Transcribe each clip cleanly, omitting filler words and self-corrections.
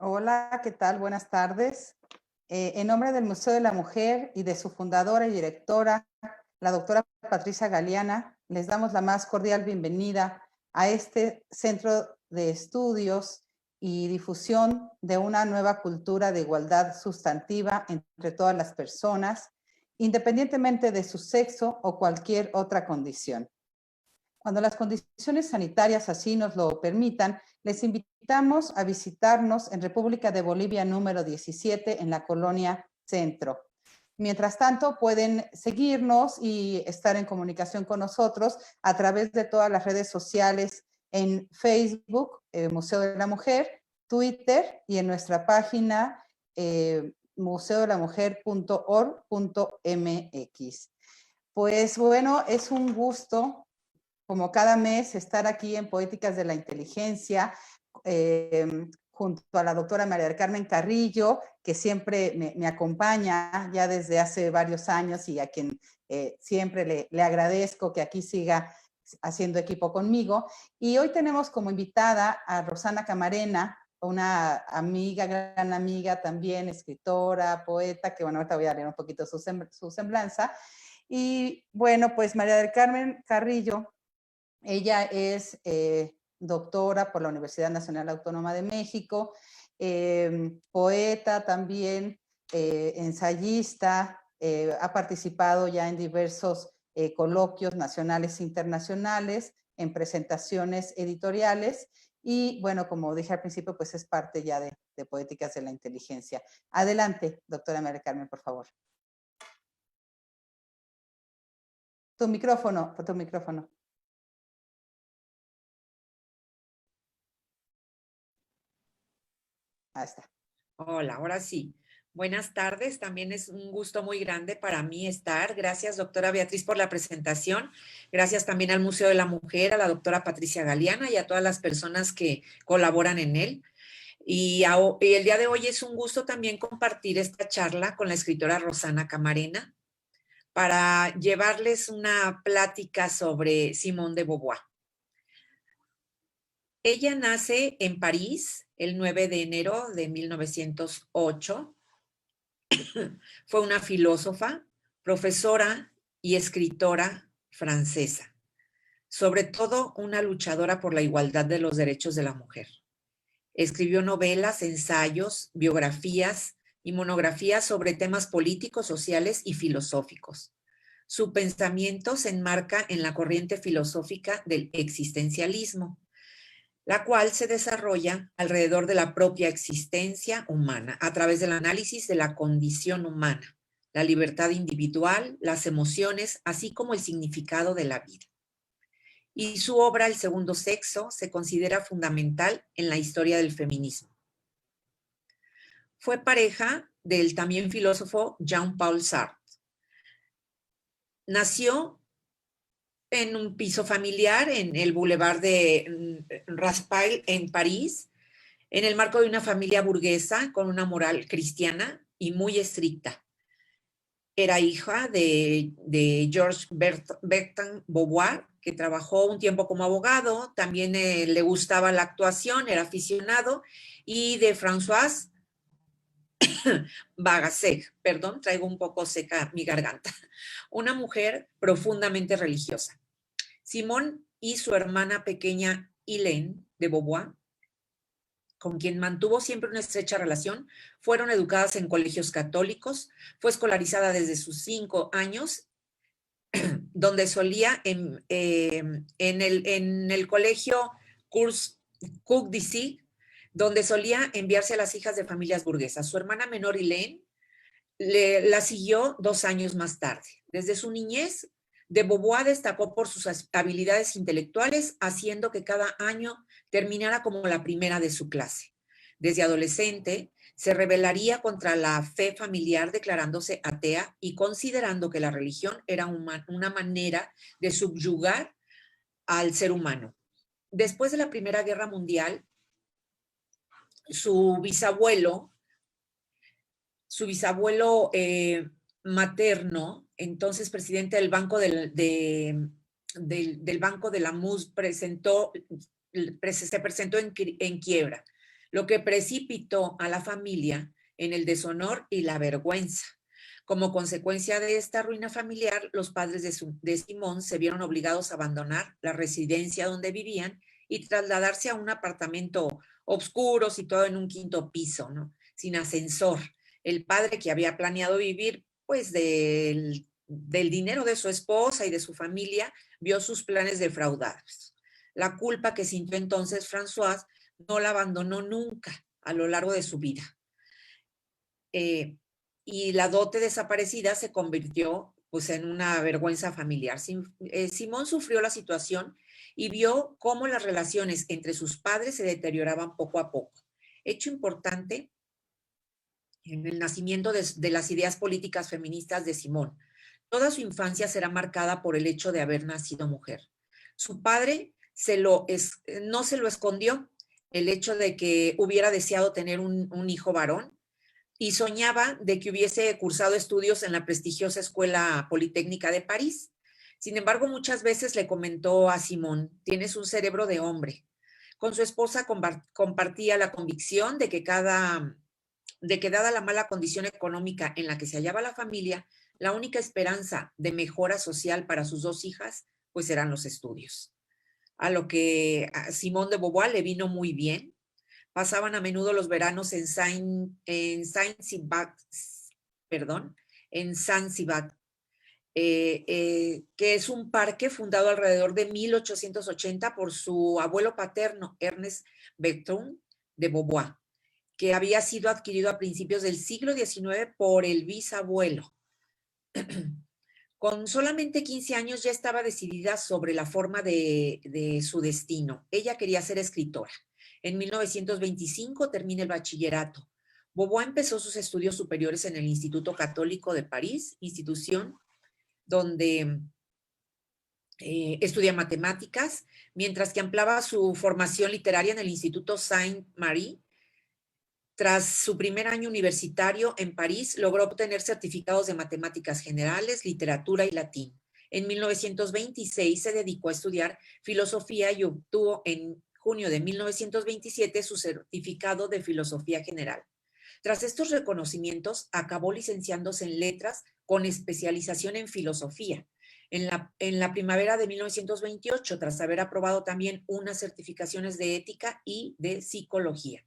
Hola, ¿qué tal? Buenas tardes. En nombre del Museo de la Mujer y de su fundadora y directora, la doctora Patricia Galeana, les damos la más cordial bienvenida a este centro de estudios y difusión de una nueva cultura de igualdad sustantiva entre todas las personas, independientemente de su sexo o cualquier otra condición. Cuando las condiciones sanitarias así nos lo permitan, les invitamos a visitarnos en República de Bolivia número 17 en la colonia Centro. Mientras tanto, pueden seguirnos y estar en comunicación con nosotros a través de todas las redes sociales en Facebook, Museo de la Mujer, Twitter y en nuestra página museodelamujer.org.mx. Pues bueno, es un gusto como cada mes, estar aquí en Poéticas de la Inteligencia, junto a la doctora María del Carmen Carrillo, que siempre me acompaña ya desde hace varios años y a quien siempre le agradezco que aquí siga haciendo equipo conmigo. Y hoy tenemos como invitada a Rosana Camarena, una amiga, gran amiga también, escritora, poeta, que bueno, ahorita voy a leer un poquito su semblanza. Y bueno, pues María del Carmen Carrillo, ella es doctora por la Universidad Nacional Autónoma de México, poeta también, ensayista, ha participado ya en diversos coloquios nacionales e internacionales, en presentaciones editoriales y bueno, como dije al principio, pues es parte ya de Poéticas de la Inteligencia. Adelante, doctora María Carmen, por favor. Tu micrófono, tu micrófono. Ahí está. Hola, ahora sí. Buenas tardes, también es un gusto muy grande para mí estar. Gracias, doctora Beatriz, por la presentación. Gracias también al Museo de la Mujer, a la doctora Patricia Galeana y a todas las personas que colaboran en él. Y el día de hoy es un gusto también compartir esta charla con la escritora Rosana Camarena para llevarles una plática sobre Simone de Beauvoir. Ella nace en París el 9 de enero de 1908. Fue una filósofa, profesora y escritora francesa, sobre todo una luchadora por la igualdad de los derechos de la mujer. Escribió novelas, ensayos, biografías y monografías sobre temas políticos, sociales y filosóficos. Su pensamiento se enmarca en la corriente filosófica del existencialismo, la cual se desarrolla alrededor de la propia existencia humana, a través del análisis de la condición humana, la libertad individual, las emociones, así como el significado de la vida. Y su obra, El segundo sexo, se considera fundamental en la historia del feminismo. Fue pareja del también filósofo Jean-Paul Sartre. Nació en un piso familiar en el Boulevard de Raspail, en París, en el marco de una familia burguesa con una moral cristiana y muy estricta. Era hija de Georges Bertrand Beauvoir, que trabajó un tiempo como abogado, también le gustaba la actuación, era aficionado, y de Françoise Bagassé, perdón, traigo un poco seca mi garganta, una mujer profundamente religiosa. Simone y su hermana pequeña Hélène de Beauvoir, con quien mantuvo siempre una estrecha relación, fueron educadas en colegios católicos, fue escolarizada desde sus 5 años, donde solía en el colegio Cours d'Issy, donde solía enviarse a las hijas de familias burguesas. Su hermana menor, Hélène, la siguió 2 años más tarde. Desde su niñez, de Beauvoir destacó por sus habilidades intelectuales, haciendo que cada año terminara como la primera de su clase. Desde adolescente, se rebelaría contra la fe familiar, declarándose atea y considerando que la religión era una manera de subyugar al ser humano. Después de la Primera Guerra Mundial, su bisabuelo materno, entonces presidente del Banco del Banco de la MUS, se presentó en quiebra. lo que precipitó a la familia en el deshonor y la vergüenza. Como consecuencia de esta ruina familiar, los padres de Simón se vieron obligados a abandonar la residencia donde vivían y trasladarse a un apartamento oscuro situado en un quinto piso, ¿no? Sin ascensor. El padre, que había planeado vivir pues del dinero de su esposa y de su familia, vio sus planes defraudados. La culpa que sintió entonces François no la abandonó nunca a lo largo de su vida. Y la dote desaparecida se convirtió pues en una vergüenza familiar. Simón sufrió la situación y vio cómo las relaciones entre sus padres se deterioraban poco a poco. Hecho importante en el nacimiento de las ideas políticas feministas de Simón. Toda su infancia será marcada por el hecho de haber nacido mujer. Su padre no se lo escondió, el hecho de que hubiera deseado tener un hijo varón, y soñaba de que hubiese cursado estudios en la prestigiosa Escuela Politécnica de París. Sin embargo, muchas veces le comentó a Simón: tienes un cerebro de hombre. Con su esposa compartía la convicción de que dada la mala condición económica en la que se hallaba la familia, la única esperanza de mejora social para sus dos hijas pues eran los estudios. A lo que a Simón de Beauvoir le vino muy bien. Pasaban a menudo los veranos en Zanzibar, que es un parque fundado alrededor de 1880 por su abuelo paterno, Ernest Bergson de Beauvoir, que había sido adquirido a principios del siglo XIX por el bisabuelo. Con solamente 15 años ya estaba decidida sobre la forma de su destino. Ella quería ser escritora. En 1925 termina el bachillerato. Beauvoir empezó sus estudios superiores en el Instituto Católico de París, institución donde estudia matemáticas, mientras que ampliaba su formación literaria en el Instituto Saint-Marie. Tras su primer año universitario en París, logró obtener certificados de matemáticas generales, literatura y latín. En 1926 se dedicó a estudiar filosofía y obtuvo en junio de 1927 su certificado de filosofía general. Tras estos reconocimientos, acabó licenciándose en letras con especialización en filosofía. En la primavera de 1928, tras haber aprobado también unas certificaciones de ética y de psicología.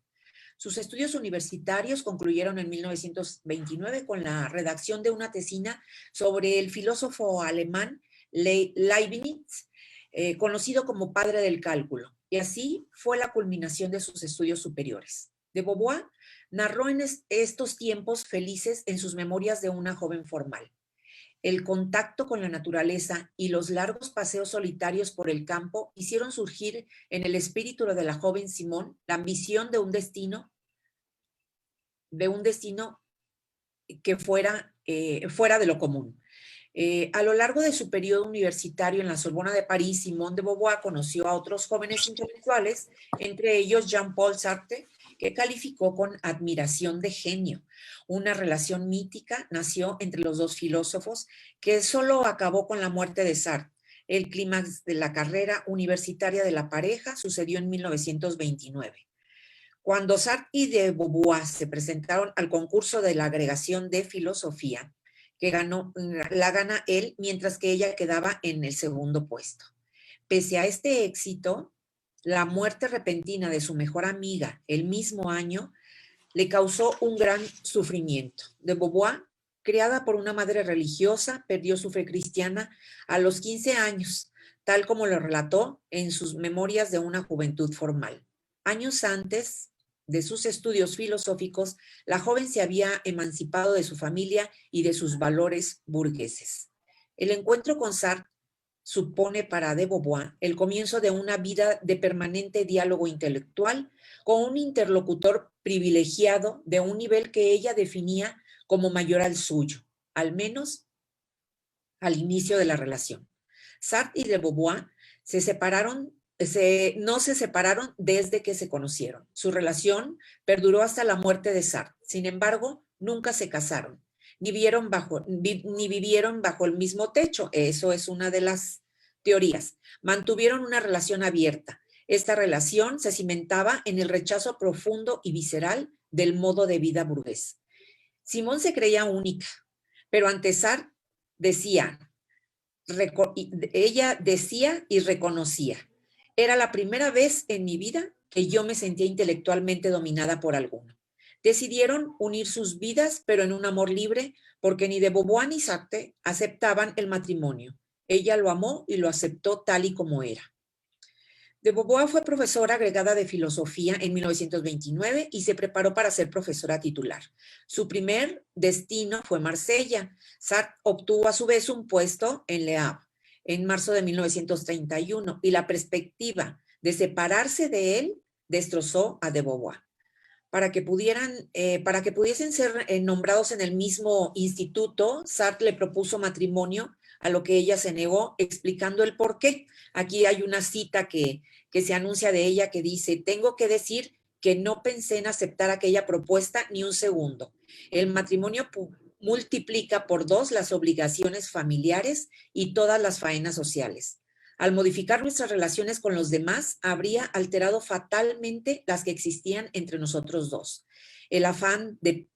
Sus estudios universitarios concluyeron en 1929 con la redacción de una tesina sobre el filósofo alemán Leibniz, conocido como padre del cálculo, y así fue la culminación de sus estudios superiores. De Beauvoir narró en estos tiempos felices en sus memorias de una joven formal. El contacto con la naturaleza y los largos paseos solitarios por el campo hicieron surgir en el espíritu de la joven Simón la ambición de un destino que fuera de lo común. A lo largo de su periodo universitario en la Sorbona de París, Simone de Beauvoir conoció a otros jóvenes intelectuales, entre ellos Jean-Paul Sartre, que calificó con admiración de genio. Una relación mítica nació entre los dos filósofos, que solo acabó con la muerte de Sartre. El clímax de la carrera universitaria de la pareja sucedió en 1929. Cuando Sartre y de Beauvoir se presentaron al concurso de la agregación de filosofía, la gana él, mientras que ella quedaba en el segundo puesto. Pese a este éxito, la muerte repentina de su mejor amiga el mismo año le causó un gran sufrimiento. De Beauvoir, criada por una madre religiosa, perdió su fe cristiana a los 15 años, tal como lo relató en sus memorias de una juventud formal. Años antes de sus estudios filosóficos, la joven se había emancipado de su familia y de sus valores burgueses. El encuentro con Sartre supone para de Beauvoir el comienzo de una vida de permanente diálogo intelectual con un interlocutor privilegiado de un nivel que ella definía como mayor al suyo, al menos al inicio de la relación. Sartre y de Beauvoir no se separaron desde que se conocieron. Su relación perduró hasta la muerte de Sartre. Sin embargo, nunca se casaron, ni vivieron bajo el mismo techo. Eso es una de las teorías. Mantuvieron una relación abierta. Esta relación se cimentaba en el rechazo profundo y visceral del modo de vida burgués. Simón se creía única, pero ante Sartre ella decía y reconocía: era la primera vez en mi vida que yo me sentía intelectualmente dominada por alguno. Decidieron unir sus vidas, pero en un amor libre, porque ni de Beauvoir ni Sartre aceptaban el matrimonio. Ella lo amó y lo aceptó tal y como era. De Beauvoir fue profesora agregada de filosofía en 1929 y se preparó para ser profesora titular. Su primer destino fue Marsella. Sartre obtuvo a su vez un puesto en Le Havre en marzo de 1931 y la perspectiva de separarse de él destrozó a de Beauvoir. Para que pudiesen ser nombrados en el mismo instituto, Sartre le propuso matrimonio, a lo que ella se negó, explicando el por qué. Aquí hay una cita que se anuncia de ella que dice: tengo que decir que no pensé en aceptar aquella propuesta ni un segundo. El matrimonio multiplica por 2 las obligaciones familiares y todas las faenas sociales. Al modificar nuestras relaciones con los demás, habría alterado fatalmente las que existían entre nosotros dos. El afán de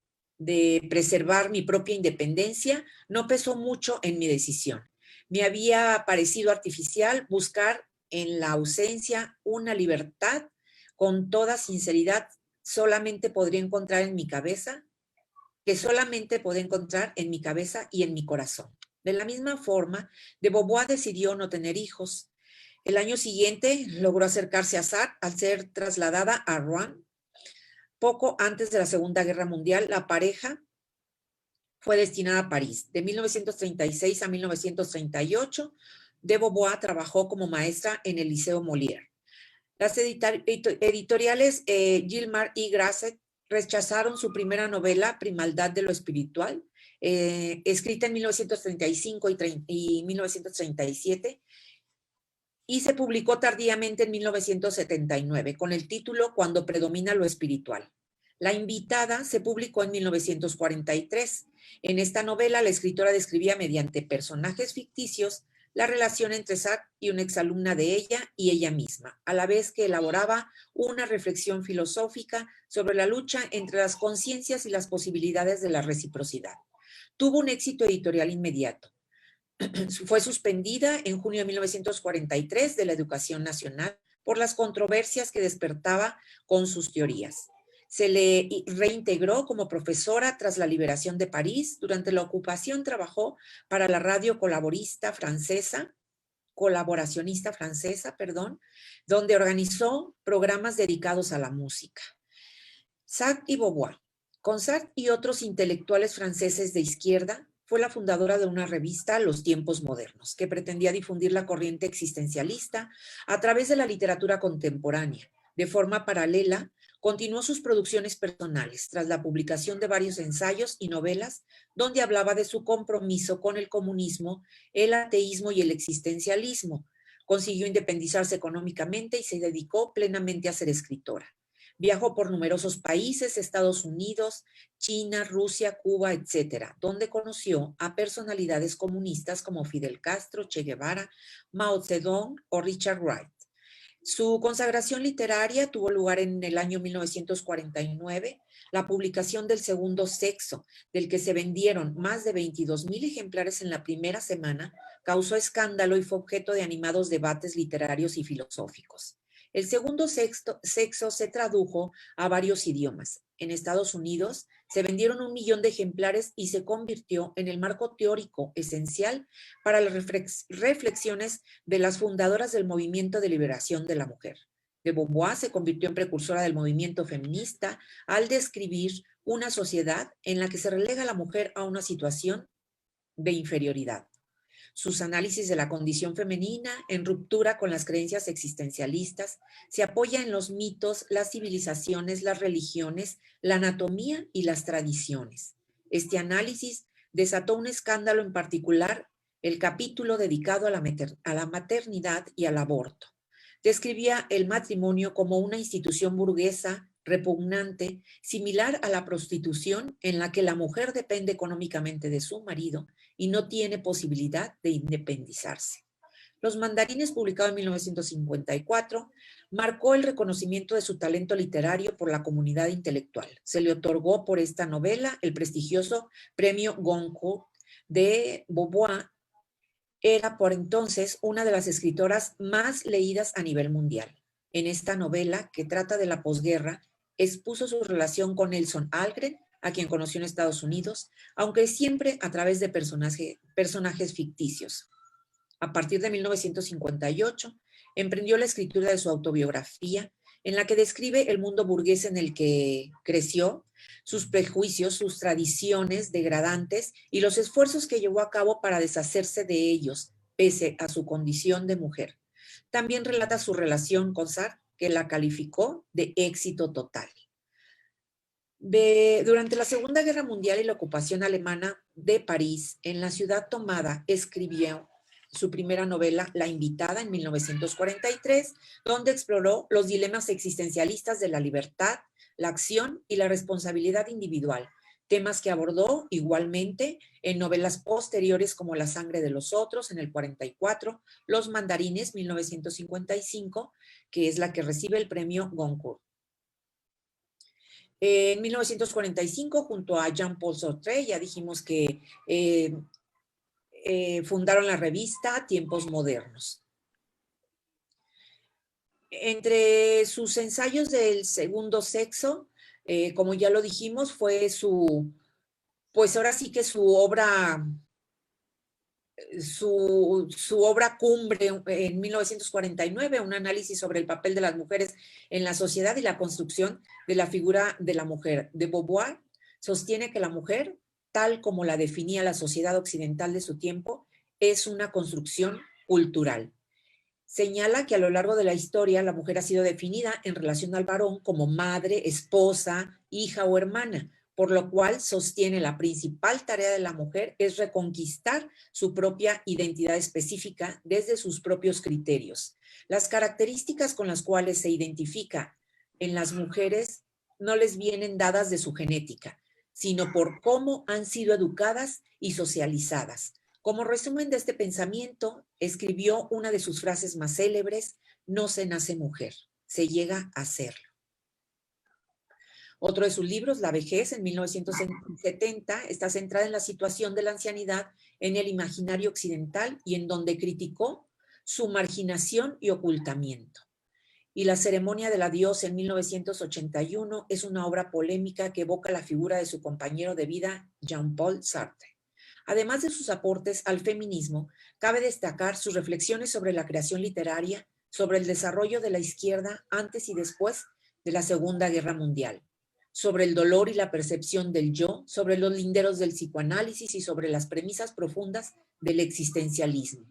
preservar mi propia independencia no pesó mucho en mi decisión. Me había parecido artificial buscar en la ausencia una libertad. Con toda sinceridad, solamente podría encontrar en mi cabeza y en mi corazón. De la misma forma, de Beauvoir decidió no tener hijos. El año siguiente logró acercarse a Sartre al ser trasladada a Rouen. Poco antes de la Segunda Guerra Mundial, la pareja fue destinada a París. De 1936 a 1938, de Beauvoir trabajó como maestra en el Liceo Molière. Las editoriales Gilmar y Grasset rechazaron su primera novela, Primaldad de lo Espiritual, escrita en 1935 y 1937, y se publicó tardíamente en 1979 con el título Cuando predomina lo espiritual. La invitada se publicó en 1943. En esta novela, la escritora describía mediante personajes ficticios la relación entre Sartre y una exalumna de ella y ella misma, a la vez que elaboraba una reflexión filosófica sobre la lucha entre las conciencias y las posibilidades de la reciprocidad. Tuvo un éxito editorial inmediato. Fue suspendida en junio de 1943 de la Educación Nacional por las controversias que despertaba con sus teorías. Se le reintegró como profesora tras la liberación de París. Durante la ocupación trabajó para la radio colaboracionista francesa, donde organizó programas dedicados a la música. Sartre y Beauvoir. Con Sartre y otros intelectuales franceses de izquierda, fue la fundadora de una revista, Los Tiempos Modernos, que pretendía difundir la corriente existencialista a través de la literatura contemporánea. De forma paralela, continuó sus producciones personales tras la publicación de varios ensayos y novelas donde hablaba de su compromiso con el comunismo, el ateísmo y el existencialismo. Consiguió independizarse económicamente y se dedicó plenamente a ser escritora. Viajó por numerosos países, Estados Unidos, China, Rusia, Cuba, etcétera, donde conoció a personalidades comunistas como Fidel Castro, Che Guevara, Mao Zedong o Richard Wright. Su consagración literaria tuvo lugar en el año 1949, la publicación del Segundo Sexo, del que se vendieron más de 22,000 ejemplares en la primera semana, causó escándalo y fue objeto de animados debates literarios y filosóficos. El Segundo Sexo se tradujo a varios idiomas. En Estados Unidos se vendieron 1 millón de ejemplares y se convirtió en el marco teórico esencial para las reflexiones de las fundadoras del movimiento de liberación de la mujer. De Beauvoir se convirtió en precursora del movimiento feminista al describir una sociedad en la que se relega a la mujer a una situación de inferioridad. Sus análisis de la condición femenina, en ruptura con las creencias existencialistas, se apoya en los mitos, las civilizaciones, las religiones, la anatomía y las tradiciones. Este análisis desató un escándalo, en particular el capítulo dedicado a la maternidad y al aborto. Describía el matrimonio como una institución burguesa repugnante, similar a la prostitución, en la que la mujer depende económicamente de su marido y no tiene posibilidad de independizarse. Los Mandarines, publicado en 1954, marcó el reconocimiento de su talento literario por la comunidad intelectual. Se le otorgó por esta novela el prestigioso premio Goncourt. De Beauvoir era por entonces una de las escritoras más leídas a nivel mundial. En esta novela, que trata de la posguerra, expuso su relación con Nelson Algren, a quien conoció en Estados Unidos, aunque siempre a través de personajes ficticios. A partir de 1958, emprendió la escritura de su autobiografía, en la que describe el mundo burgués en el que creció, sus prejuicios, sus tradiciones degradantes y los esfuerzos que llevó a cabo para deshacerse de ellos, pese a su condición de mujer. También relata su relación con Sartre, que la calificó de éxito total. Durante la Segunda Guerra Mundial y la ocupación alemana de París, en la ciudad tomada, escribió su primera novela, La Invitada, en 1943, donde exploró los dilemas existencialistas de la libertad, la acción y la responsabilidad individual, temas que abordó igualmente en novelas posteriores como La sangre de los otros, en el 44, Los Mandarines, 1955, que es la que recibe el premio Goncourt. En 1945, junto a Jean-Paul Sartre, ya dijimos que fundaron la revista Tiempos Modernos. Entre sus ensayos del segundo sexo, como ya lo dijimos, fue pues ahora sí que su obra cumbre en 1949, un análisis sobre el papel de las mujeres en la sociedad y la construcción de la figura de la mujer. De Beauvoir sostiene que la mujer, tal como la definía la sociedad occidental de su tiempo, es una construcción cultural. Señala que a lo largo de la historia la mujer ha sido definida en relación al varón como madre, esposa, hija o hermana, por lo cual sostiene la principal tarea de la mujer es reconquistar su propia identidad específica desde sus propios criterios. Las características con las cuales se identifica en las mujeres no les vienen dadas de su genética, sino por cómo han sido educadas y socializadas. Como resumen de este pensamiento, escribió una de sus frases más célebres: no se nace mujer, se llega a serlo. Otro de sus libros, La vejez, en 1970, está centrada en la situación de la ancianidad en el imaginario occidental y en donde criticó su marginación y ocultamiento. Y La ceremonia del adiós, en 1981, es una obra polémica que evoca la figura de su compañero de vida, Jean-Paul Sartre. Además de sus aportes al feminismo, cabe destacar sus reflexiones sobre la creación literaria, sobre el desarrollo de la izquierda antes y después de la Segunda Guerra Mundial, sobre el dolor y la percepción del yo, sobre los linderos del psicoanálisis y sobre las premisas profundas del existencialismo.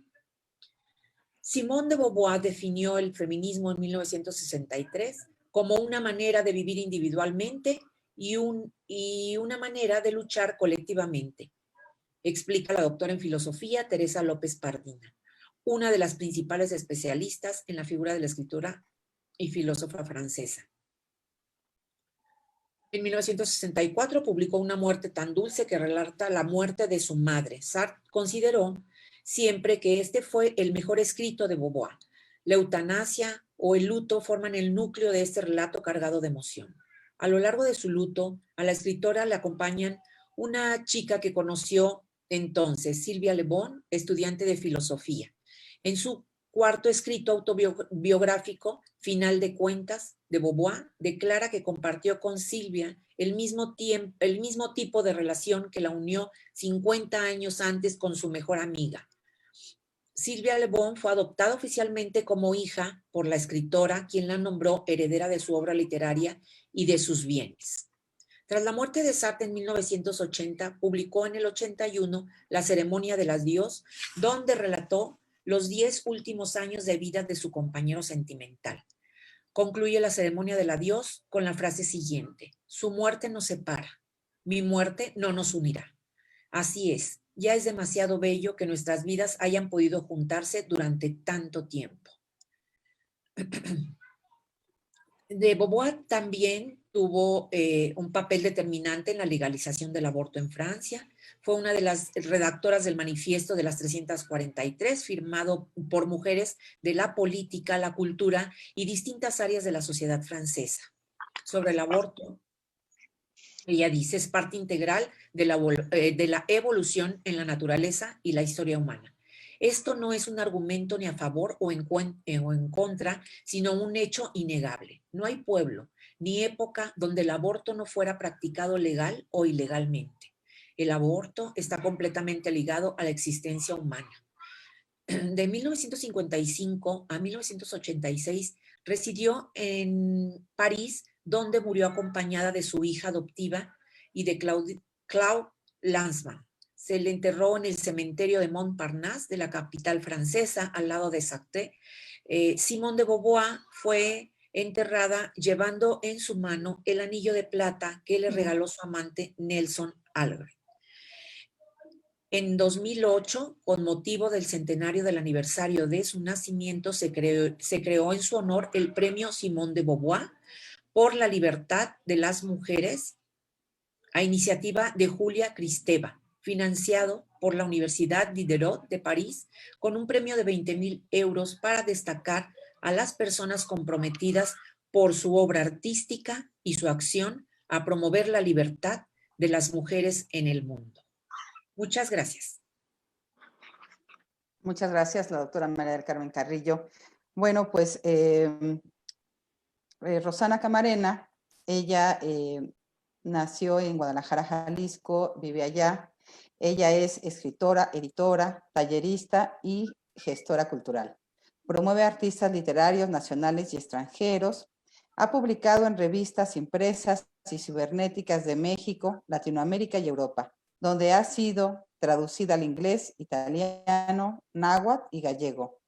Simone de Beauvoir definió el feminismo en 1963 como una manera de vivir individualmente y una manera de luchar colectivamente, explica la doctora en filosofía Teresa López Pardina, una de las principales especialistas en la figura de la escritora y filósofa francesa. En 1964 publicó Una muerte tan dulce, que relata la muerte de su madre. Sartre consideró siempre que este fue el mejor escrito de Beauvoir. La eutanasia o el luto forman el núcleo de este relato cargado de emoción. A lo largo de su luto, a la escritora le acompañan una chica que conoció entonces, Sylvia Le Bon, estudiante de filosofía. En su cuarto escrito autobiográfico, Final de cuentas, de Beauvoir, declara que compartió con Sylvia el mismo tipo de relación que la unió 50 años antes con su mejor amiga. Sylvia Le Bon fue adoptada oficialmente como hija por la escritora, quien la nombró heredera de su obra literaria y de sus bienes. Tras la muerte de Sartre en 1980, publicó en el 81 La ceremonia del adiós, donde relató los 10 últimos años de vida de su compañero sentimental. Concluye La ceremonia del adiós con la frase siguiente: su muerte nos separa, mi muerte no nos unirá. Así es, ya es demasiado bello que nuestras vidas hayan podido juntarse durante tanto tiempo. De Beauvoir también tuvo un papel determinante en la legalización del aborto en Francia. Fue una de las redactoras del Manifiesto de las 343, firmado por mujeres de la política, la cultura y distintas áreas de la sociedad francesa. Sobre el aborto, ella dice, es parte integral de la evolución en la naturaleza y la historia humana. Esto no es un argumento ni a favor o en contra, sino un hecho innegable. No hay pueblo ni época donde el aborto no fuera practicado legal o ilegalmente. El aborto está completamente ligado a la existencia humana. De 1955 a 1986 residió en París, donde murió acompañada de su hija adoptiva y de Claude Lanzmann. Se le enterró en el cementerio de Montparnasse de la capital francesa, al lado de Sarthe. Simone de Beauvoir fue enterrada llevando en su mano el anillo de plata que le regaló su amante Nelson Algren. En 2008, con motivo del centenario del aniversario de su nacimiento, se creó en su honor el Premio Simone de Beauvoir por la libertad de las mujeres, a iniciativa de Julia Kristeva, financiado por la Universidad Diderot de París, con un premio de 20.000 euros para destacar a las personas comprometidas por su obra artística y su acción a promover la libertad de las mujeres en el mundo. Muchas gracias. Muchas gracias, la doctora María del Carmen Carrillo. Bueno, pues Rosana Camarena, ella nació en Guadalajara, Jalisco, vive allá. Ella es escritora, editora, tallerista y gestora cultural. Promueve artistas literarios nacionales y extranjeros. Ha publicado en revistas impresas y cibernéticas de México, Latinoamérica y Europa, donde ha sido traducida al inglés, italiano, náhuatl y gallego.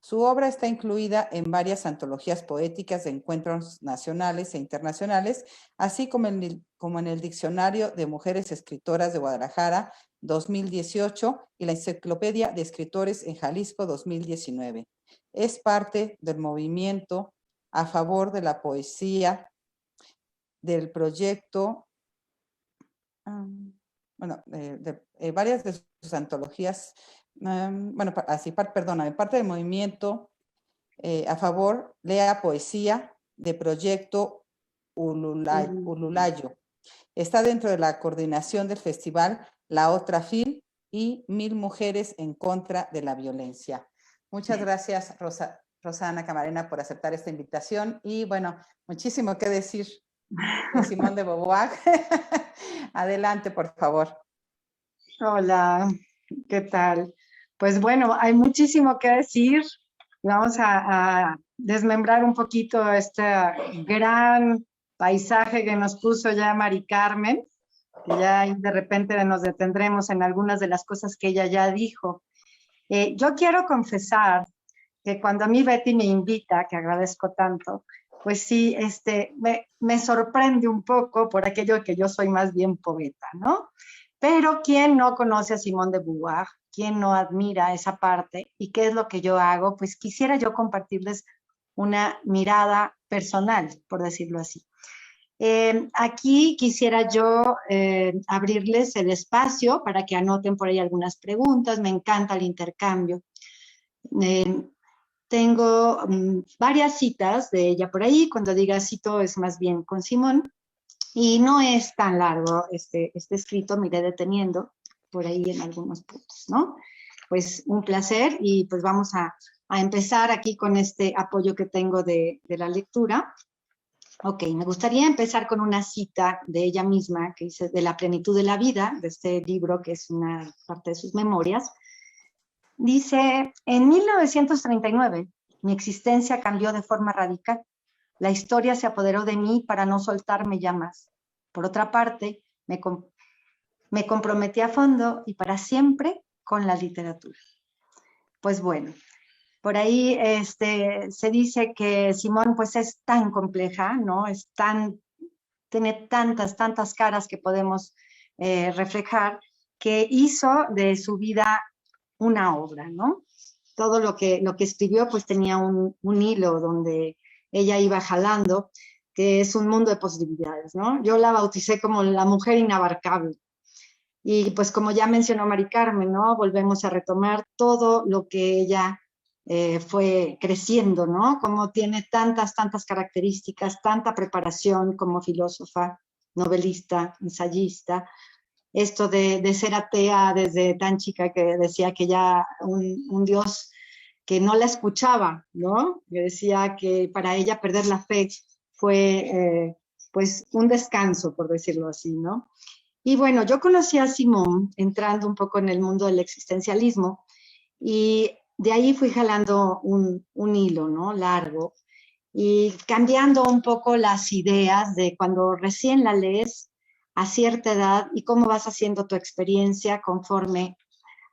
Su obra está incluida en varias antologías poéticas de encuentros nacionales e internacionales, así como en el Diccionario de Mujeres Escritoras de Guadalajara 2018 y la Enciclopedia de Escritores en Jalisco 2019. Es parte del movimiento a favor de la poesía del proyecto, varias de sus antologías, parte del movimiento a favor, lea poesía de Proyecto Ululayo. Está dentro de la coordinación del festival La Otra Film y 1000 Mujeres en Contra de la Violencia. Muchas gracias, Rosana Camarena, por aceptar esta invitación. Y bueno, muchísimo que decir de Simone de Beauvoir. Adelante, por favor. Hola, ¿qué tal? Pues bueno, hay muchísimo que decir. Vamos a desmembrar un poquito este gran paisaje que nos puso ya Mari Carmen, que ya de repente nos detendremos en algunas de las cosas que ella ya dijo. Yo quiero confesar que cuando a mí Betty me invita, que agradezco tanto, pues sí, me sorprende un poco por aquello que yo soy más bien poeta, ¿no? Pero ¿quién no conoce a Simone de Beauvoir? ¿Quién no admira esa parte? ¿Y qué es lo que yo hago? Pues quisiera yo compartirles una mirada personal, por decirlo así. Aquí quisiera yo abrirles el espacio para que anoten por ahí algunas preguntas. Me encanta el intercambio. Tengo varias citas de ella por ahí. Cuando diga cito es más bien con Simone. Y no es tan largo este escrito, me iré deteniendo por ahí en algunos puntos, ¿no? Pues un placer y pues vamos a empezar aquí con este apoyo que tengo de la lectura. Ok, me gustaría empezar con una cita de ella misma que dice de La plenitud de la vida, de este libro que es una parte de sus memorias. Dice, en 1939 mi existencia cambió de forma radical. La historia se apoderó de mí para no soltarme ya más. Por otra parte, me comprometí a fondo y para siempre con la literatura. Pues bueno, por ahí se dice que Simone pues es tan compleja, ¿no? Tiene tantas caras que podemos reflejar, que hizo de su vida una obra, ¿no? Todo lo que escribió pues tenía un hilo donde ella iba jalando. que es un mundo de posibilidades, ¿no? Yo la bauticé como la mujer inabarcable. Y pues como ya mencionó Mari Carmen, ¿no? Volvemos a retomar todo lo que ella fue creciendo, ¿no? Como tiene tantas características, tanta preparación como filósofa, novelista, ensayista. Esto de ser atea desde tan chica, que decía que ya un Dios que no la escuchaba, ¿no? Que decía que para ella perder la fe fue pues un descanso, por decirlo así, ¿no? Y bueno, yo conocí a Simone entrando un poco en el mundo del existencialismo y de ahí fui jalando un hilo, ¿no? Largo, y cambiando un poco las ideas de cuando recién la lees a cierta edad y cómo vas haciendo tu experiencia conforme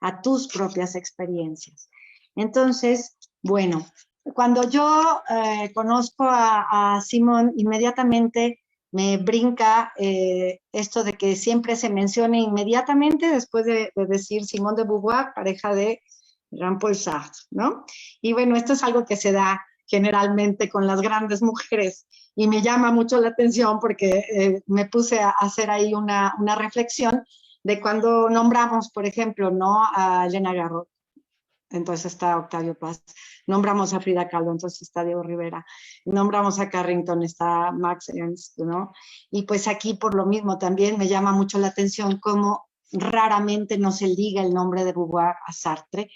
a tus propias experiencias. Entonces, bueno, cuando yo conozco a Simone, inmediatamente me brinca esto de que siempre se mencione inmediatamente después de decir Simone de Beauvoir, pareja de Jean-Paul Sartre, ¿no? Y bueno, esto es algo que se da generalmente con las grandes mujeres y me llama mucho la atención porque me puse a hacer ahí una reflexión de cuando nombramos, por ejemplo, ¿no? A Elena Garro, entonces está Octavio Paz, nombramos a Frida Kahlo, entonces está Diego Rivera, nombramos a Carrington, está Max Ernst, ¿no? Y pues aquí por lo mismo también me llama mucho la atención cómo raramente no se liga el nombre de Beauvoir a Sartre,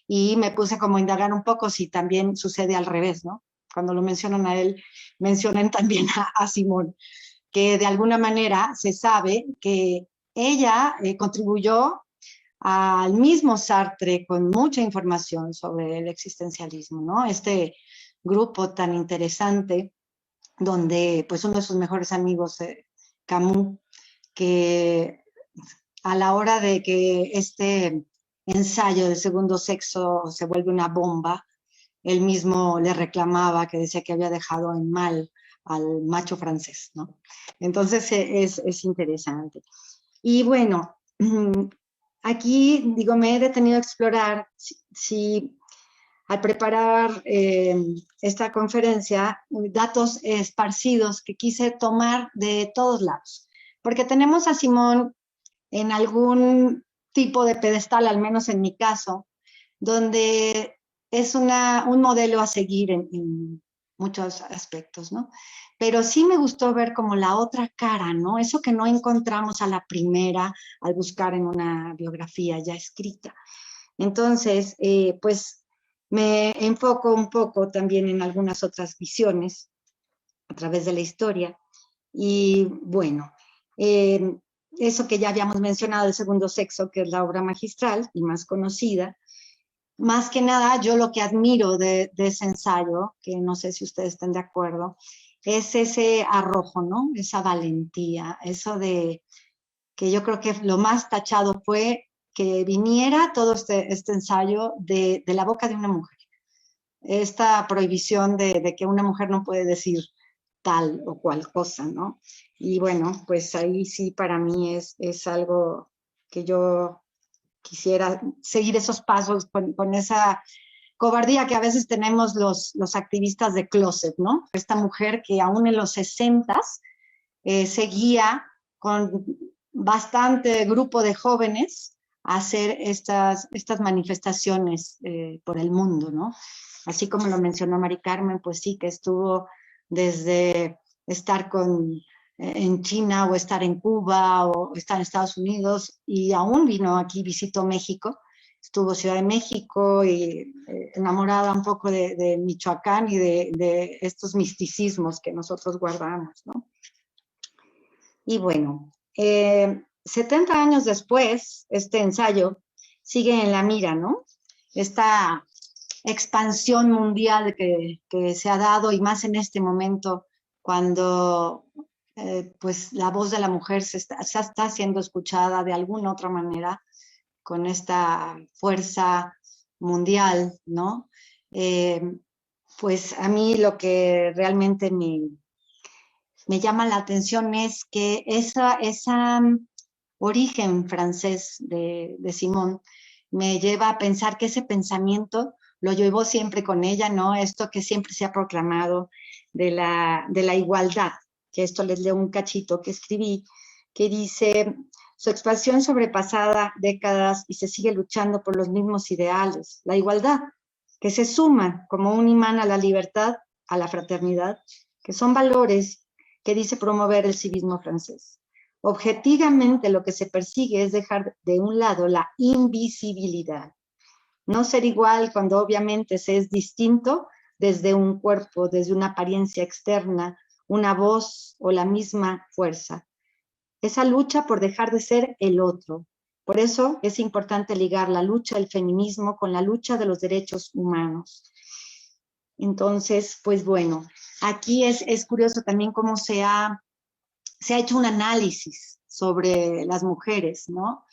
y me puse como a indagar un poco si también sucede al revés, ¿no? Cuando lo mencionan a él, mencionan también a Simone, que de alguna manera se sabe que ella contribuyó al mismo Sartre con mucha información sobre el existencialismo, ¿no? Este grupo tan interesante donde pues uno de sus mejores amigos, Camus, que a la hora de que este ensayo del segundo sexo se vuelve una bomba, él mismo le reclamaba, que decía que había dejado en mal al macho francés, ¿no? Entonces es interesante. Y bueno, aquí, digo, me he detenido a explorar si al preparar esta conferencia, datos esparcidos que quise tomar de todos lados. Porque tenemos a Simone en algún tipo de pedestal, al menos en mi caso, donde es un modelo a seguir en muchos aspectos, ¿no? Pero sí me gustó ver como la otra cara, ¿no? Eso que no encontramos a la primera al buscar en una biografía ya escrita. Entonces, pues me enfoco un poco también en algunas otras visiones a través de la historia. Y bueno, eso que ya habíamos mencionado, El segundo sexo, que es la obra magistral y más conocida. Más que nada, yo lo que admiro de ese ensayo, que no sé si ustedes están de acuerdo, es ese arrojo, ¿no? Esa valentía, eso de que yo creo que lo más tachado fue que viniera todo este ensayo de la boca de una mujer. Esta prohibición de que una mujer no puede decir tal o cual cosa, ¿no? Y bueno, pues ahí sí para mí es algo que yo quisiera seguir esos pasos con esa cobardía que a veces tenemos los activistas de closet, ¿no? Esta mujer que aún en los 60s seguía con bastante grupo de jóvenes a hacer estas manifestaciones por el mundo, ¿no? Así como lo mencionó Mari Carmen, pues sí, que estuvo desde estar en China o estar en Cuba o estar en Estados Unidos y aún vino aquí, visitó México, estuvo Ciudad de México y enamorada un poco de Michoacán y de estos misticismos que nosotros guardamos, ¿no? Y bueno, 70 años después, este ensayo sigue en la mira, ¿no? Esta expansión mundial que se ha dado y más en este momento cuando pues la voz de la mujer se está siendo escuchada de alguna otra manera con esta fuerza mundial, ¿no? Pues a mí lo que realmente me llama la atención es que esa origen francés de Simone me lleva a pensar que ese pensamiento lo llevó siempre con ella, ¿no? Esto que siempre se ha proclamado de la igualdad, que esto les leo un cachito que escribí, que dice: su expansión sobrepasada décadas y se sigue luchando por los mismos ideales, la igualdad, que se suma como un imán a la libertad, a la fraternidad, que son valores que dice promover el civismo francés. Objetivamente lo que se persigue es dejar de un lado la invisibilidad. No ser igual cuando obviamente se es distinto desde un cuerpo, desde una apariencia externa, una voz o la misma fuerza. Esa lucha por dejar de ser el otro. Por eso es importante ligar la lucha del feminismo con la lucha de los derechos humanos. Entonces, pues bueno, aquí es curioso también cómo se ha hecho un análisis sobre las mujeres, ¿no?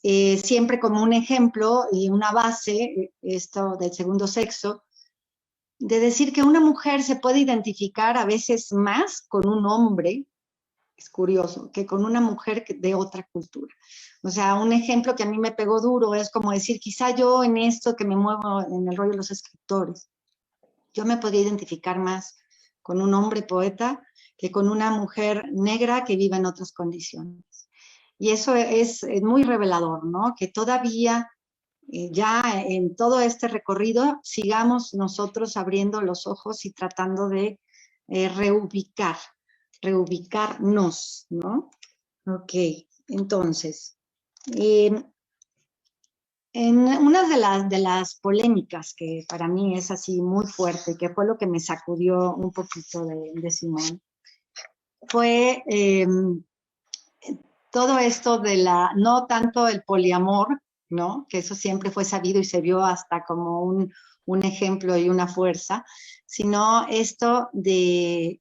Siempre como un ejemplo y una base, esto del segundo sexo, de decir que una mujer se puede identificar a veces más con un hombre, es curioso, que con una mujer de otra cultura. O sea, un ejemplo que a mí me pegó duro es como decir, quizá yo en esto que me muevo en el rollo de los escritores, yo me podría identificar más con un hombre poeta que con una mujer negra que vive en otras condiciones. Y eso es muy revelador, ¿no? Que todavía ya en todo este recorrido sigamos nosotros abriendo los ojos y tratando de reubicarnos, ¿no? Ok, entonces, en una de las polémicas que para mí es así muy fuerte, que fue lo que me sacudió un poquito de Simón, fue todo esto de no tanto el poliamor, ¿no? Que eso siempre fue sabido y se vio hasta como un ejemplo y una fuerza, sino esto del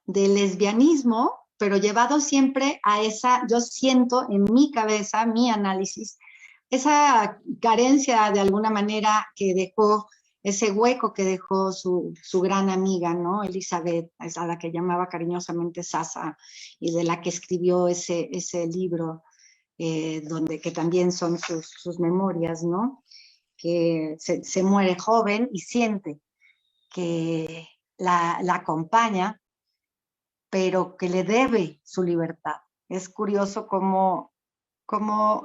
lesbianismo, pero llevado siempre a yo siento en mi cabeza, mi análisis, esa carencia de alguna manera que dejó, ese hueco que dejó su gran amiga, ¿no? Elizabeth, a la que llamaba cariñosamente Sasa, y de la que escribió ese libro, que también son sus memorias, ¿no? Que se muere joven y siente que la acompaña, pero que le debe su libertad. Es curioso cómo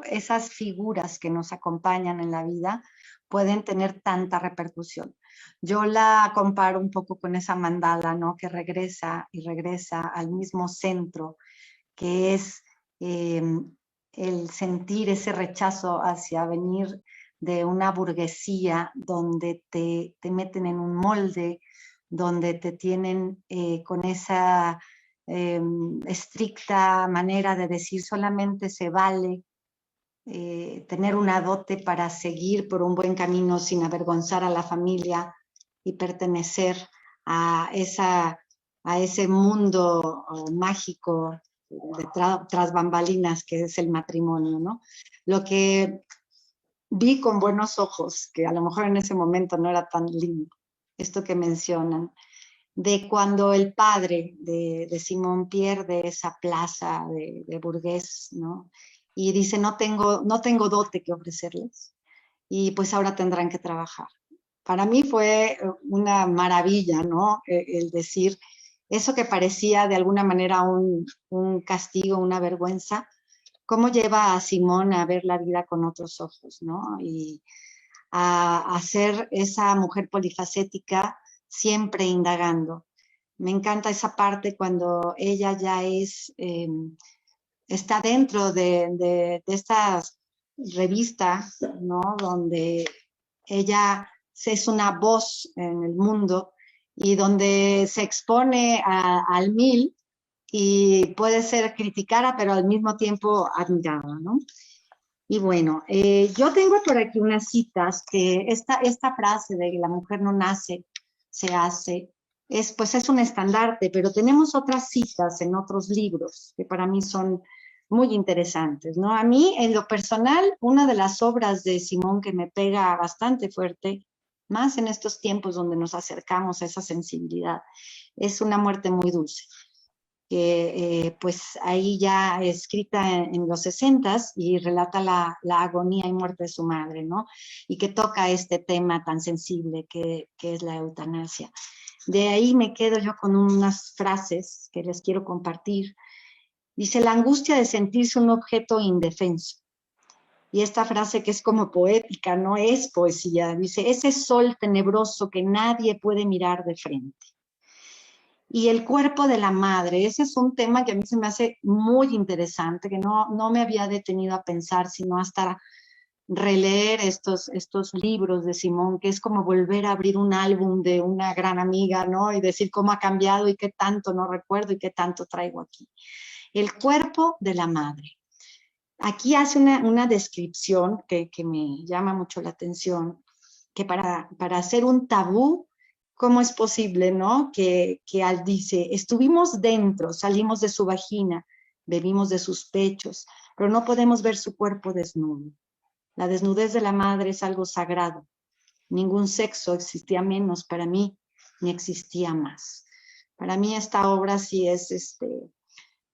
esas figuras que nos acompañan en la vida pueden tener tanta repercusión. Yo la comparo un poco con esa mandala, ¿no? Que regresa y regresa al mismo centro, que es el sentir ese rechazo hacia venir de una burguesía donde te meten en un molde, donde te tienen con esa estricta manera de decir solamente se vale tener una dote para seguir por un buen camino sin avergonzar a la familia y pertenecer a ese mundo mágico de tras bambalinas que es el matrimonio, ¿no? Lo que vi con buenos ojos, que a lo mejor en ese momento no era tan lindo, esto que mencionan, de cuando el padre de Simón pierde esa plaza de burgués, ¿no? Y dice, no tengo dote que ofrecerles, y pues ahora tendrán que trabajar. Para mí fue una maravilla, ¿no? El decir, eso que parecía de alguna manera un castigo, una vergüenza, cómo lleva a Simón a ver la vida con otros ojos, ¿no? Y a ser esa mujer polifacética, siempre indagando. Me encanta esa parte cuando ella ya está dentro de estas revistas, ¿no? Donde ella es una voz en el mundo y donde se expone al mil y puede ser criticada, pero al mismo tiempo admirada, ¿no? Y bueno, yo tengo por aquí unas citas que esta frase de que la mujer no nace, se hace, pues es un estandarte, pero tenemos otras citas en otros libros que para mí son muy interesantes, ¿no? A mí, en lo personal, una de las obras de Simón que me pega bastante fuerte, más en estos tiempos donde nos acercamos a esa sensibilidad, es Una muerte muy dulce. que pues ahí ya escrita en los 60s y relata la agonía y muerte de su madre, ¿no? Y que toca este tema tan sensible que es la eutanasia. De ahí me quedo yo con unas frases que les quiero compartir. Dice, la angustia de sentirse un objeto indefenso. Y esta frase que es como poética, no es poesía, dice, ese sol tenebroso que nadie puede mirar de frente. Y el cuerpo de la madre, ese es un tema que a mí se me hace muy interesante, que no me había detenido a pensar, sino hasta releer estos libros de Simone, que es como volver a abrir un álbum de una gran amiga, ¿no? Y decir cómo ha cambiado y qué tanto no recuerdo y qué tanto traigo aquí. El cuerpo de la madre. Aquí hace una descripción que me llama mucho la atención, que para hacer un tabú, ¿cómo es posible, no? Que dice, estuvimos dentro, salimos de su vagina, bebimos de sus pechos, pero no podemos ver su cuerpo desnudo. La desnudez de la madre es algo sagrado. Ningún sexo existía menos para mí, ni existía más. Para mí esta obra sí es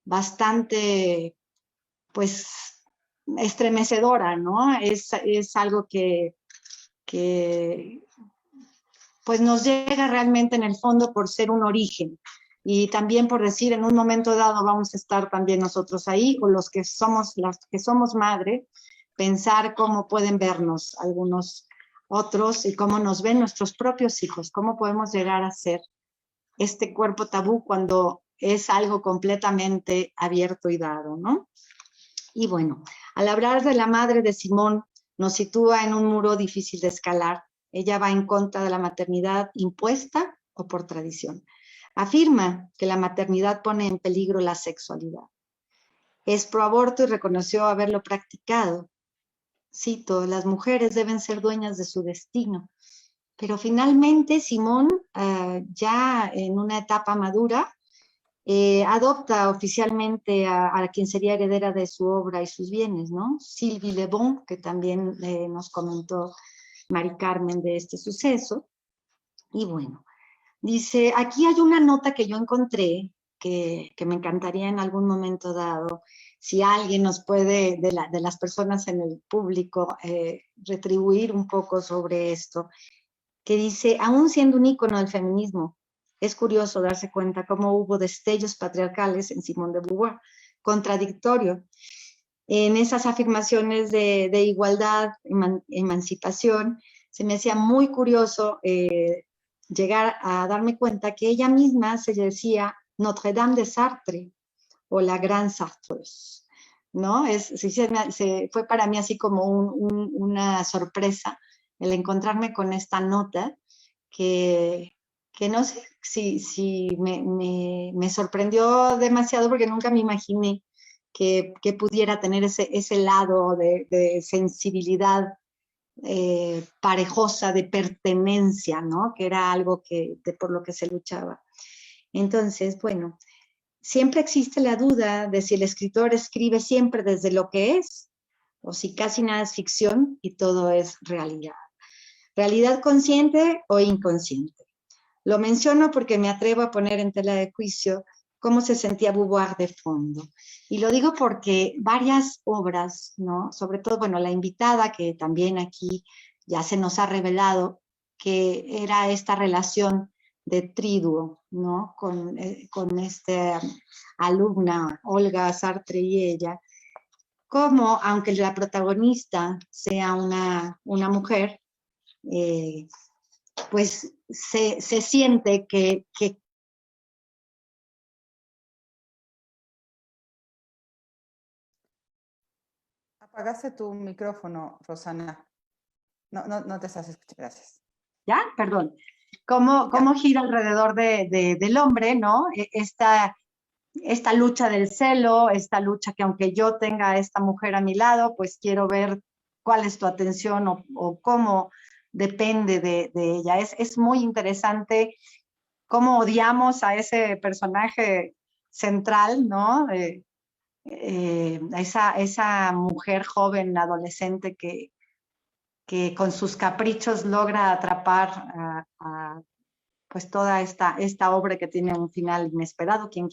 bastante, pues, estremecedora, ¿no? Es algo que pues nos llega realmente en el fondo por ser un origen y también por decir en un momento dado vamos a estar también nosotros ahí o las que somos madre, pensar cómo pueden vernos algunos otros y cómo nos ven nuestros propios hijos, cómo podemos llegar a ser este cuerpo tabú cuando es algo completamente abierto y dado, ¿no? Y bueno, al hablar de la madre de Simone, nos sitúa en un muro difícil de escalar. Ella va en contra de la maternidad impuesta o por tradición. Afirma que la maternidad pone en peligro la sexualidad. Es pro aborto y reconoció haberlo practicado. Cito, las mujeres deben ser dueñas de su destino. Pero finalmente Simone, ya en una etapa madura, adopta oficialmente a quien sería heredera de su obra y sus bienes, ¿no? Sylvie Le Bon, que también nos comentó Mari Carmen de este suceso. Y bueno, dice, aquí hay una nota que yo encontré que me encantaría en algún momento dado, si alguien nos puede, de las personas en el público, retribuir un poco sobre esto, que dice, aún siendo un ícono del feminismo, es curioso darse cuenta cómo hubo destellos patriarcales en Simone de Beauvoir, contradictorio en esas afirmaciones de igualdad, emancipación. Se me hacía muy curioso llegar a darme cuenta que ella misma se decía Notre Dame de Sartre o la Gran Sartreuse, ¿no? Fue para mí así como una sorpresa el encontrarme con esta nota que no sé si me sorprendió demasiado porque nunca me imaginé que pudiera tener ese lado de sensibilidad parejosa, de pertenencia, ¿no? Que era algo por lo que se luchaba. Entonces, bueno, siempre existe la duda de si el escritor escribe siempre desde lo que es o si casi nada es ficción y todo es realidad. Realidad consciente o inconsciente. Lo menciono porque me atrevo a poner en tela de juicio cómo se sentía Beauvoir de fondo. Y lo digo porque varias obras, ¿no? Sobre todo, bueno, La invitada, que también aquí ya se nos ha revelado que era esta relación de triduo, ¿no? Con esta alumna, Olga Sartre y ella, como aunque la protagonista sea una mujer, pues se siente que Apagaste tu micrófono, Rosana. No te estás escuchando. Gracias. ¿Ya? Perdón. ¿Cómo gira alrededor del hombre, ¿no? Esta lucha del celo, esta lucha que aunque yo tenga a esta mujer a mi lado, pues quiero ver cuál es tu atención o cómo depende de ella. Es muy interesante cómo odiamos a ese personaje central, ¿no? Esa mujer joven, adolescente que con sus caprichos logra atrapar pues toda esta obra que tiene un final inesperado, quien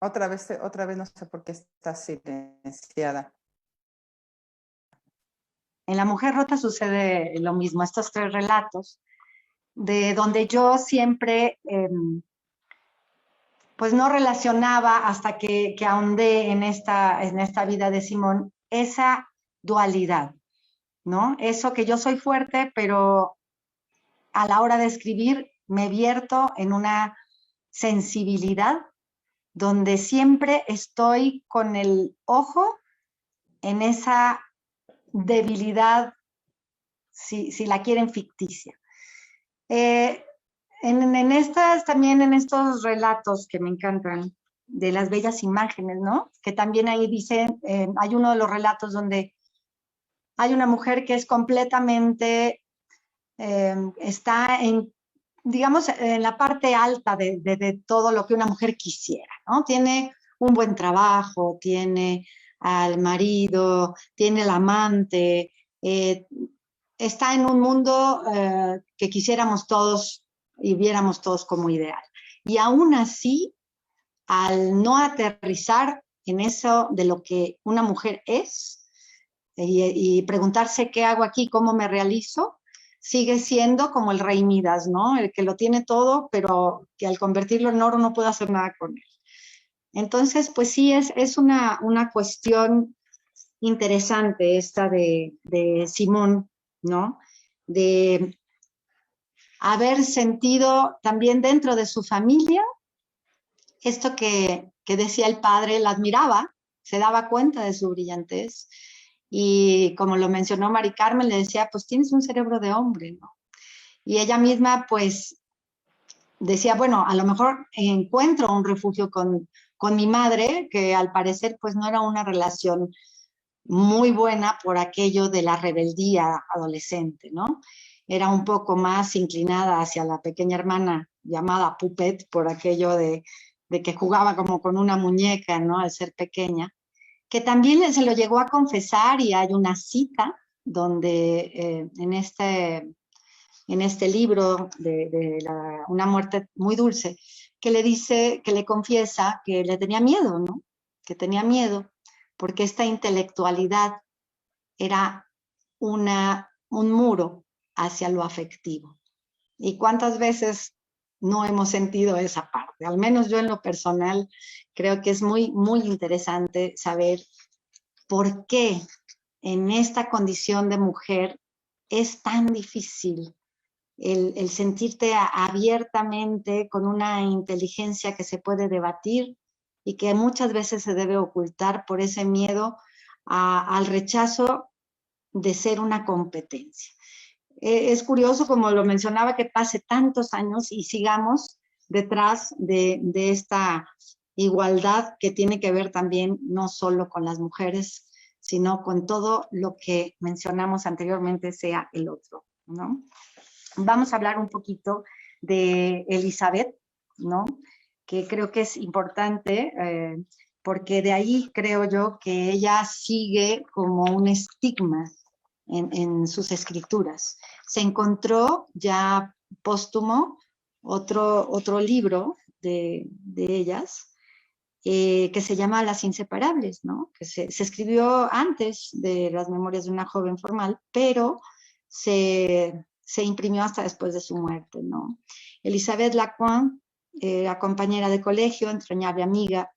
Otra vez no sé por qué está silenciada. En La mujer rota sucede lo mismo, estos 3 relatos, de donde yo siempre, pues no relacionaba hasta que ahondé en esta vida de Simón, esa dualidad, ¿no? Eso que yo soy fuerte, pero a la hora de escribir me vierto en una sensibilidad donde siempre estoy con el ojo en esa debilidad, si la quieren, ficticia. También en estos relatos que me encantan, de las bellas imágenes, ¿no? Que también ahí dicen, hay uno de los relatos donde hay una mujer que es completamente, está digamos, en la parte alta de todo lo que una mujer quisiera, ¿no? Tiene un buen trabajo, tiene al marido, tiene el amante, está en un mundo que quisiéramos todos y viéramos todos como ideal. Y aún así, al no aterrizar en eso de lo que una mujer es y preguntarse qué hago aquí, cómo me realizo, sigue siendo como el rey Midas, ¿no? El que lo tiene todo, pero que al convertirlo en oro no puede hacer nada con él. Entonces, pues sí, es una cuestión interesante esta de Simón, ¿no? De haber sentido también dentro de su familia esto que decía el padre, la admiraba, se daba cuenta de su brillantez y como lo mencionó Mari Carmen, le decía, pues tienes un cerebro de hombre, ¿no? Y ella misma, pues, decía, bueno, a lo mejor encuentro un refugio con mi madre, que al parecer, pues, no era una relación muy buena por aquello de la rebeldía adolescente, ¿no? Era un poco más inclinada hacia la pequeña hermana llamada Puppet, por aquello de que jugaba como con una muñeca, ¿no? Al ser pequeña, que también se lo llegó a confesar y hay una cita donde en este libro de Una muerte muy dulce, que le dice, que le confiesa que le tenía miedo, ¿no? Que tenía miedo porque esta intelectualidad era un muro hacia lo afectivo. ¿Y cuántas veces no hemos sentido esa parte? Al menos yo en lo personal creo que es muy, muy interesante saber por qué en esta condición de mujer es tan difícil el sentirte abiertamente con una inteligencia que se puede debatir y que muchas veces se debe ocultar por ese miedo al rechazo de ser una competencia. Es curioso, como lo mencionaba, que pase tantos años y sigamos detrás de esta igualdad que tiene que ver también no solo con las mujeres, sino con todo lo que mencionamos anteriormente, sea el otro, ¿no? Vamos a hablar un poquito de Elizabeth, ¿no? Que creo que es importante porque de ahí creo yo que ella sigue como un estigma en sus escrituras. Se encontró ya póstumo otro libro de ellas que se llama Las Inseparables, ¿no? Que se escribió antes de Las Memorias de una joven formal, pero se imprimió hasta después de su muerte, ¿no? Elizabeth Lacan era compañera de colegio, entrañable amiga,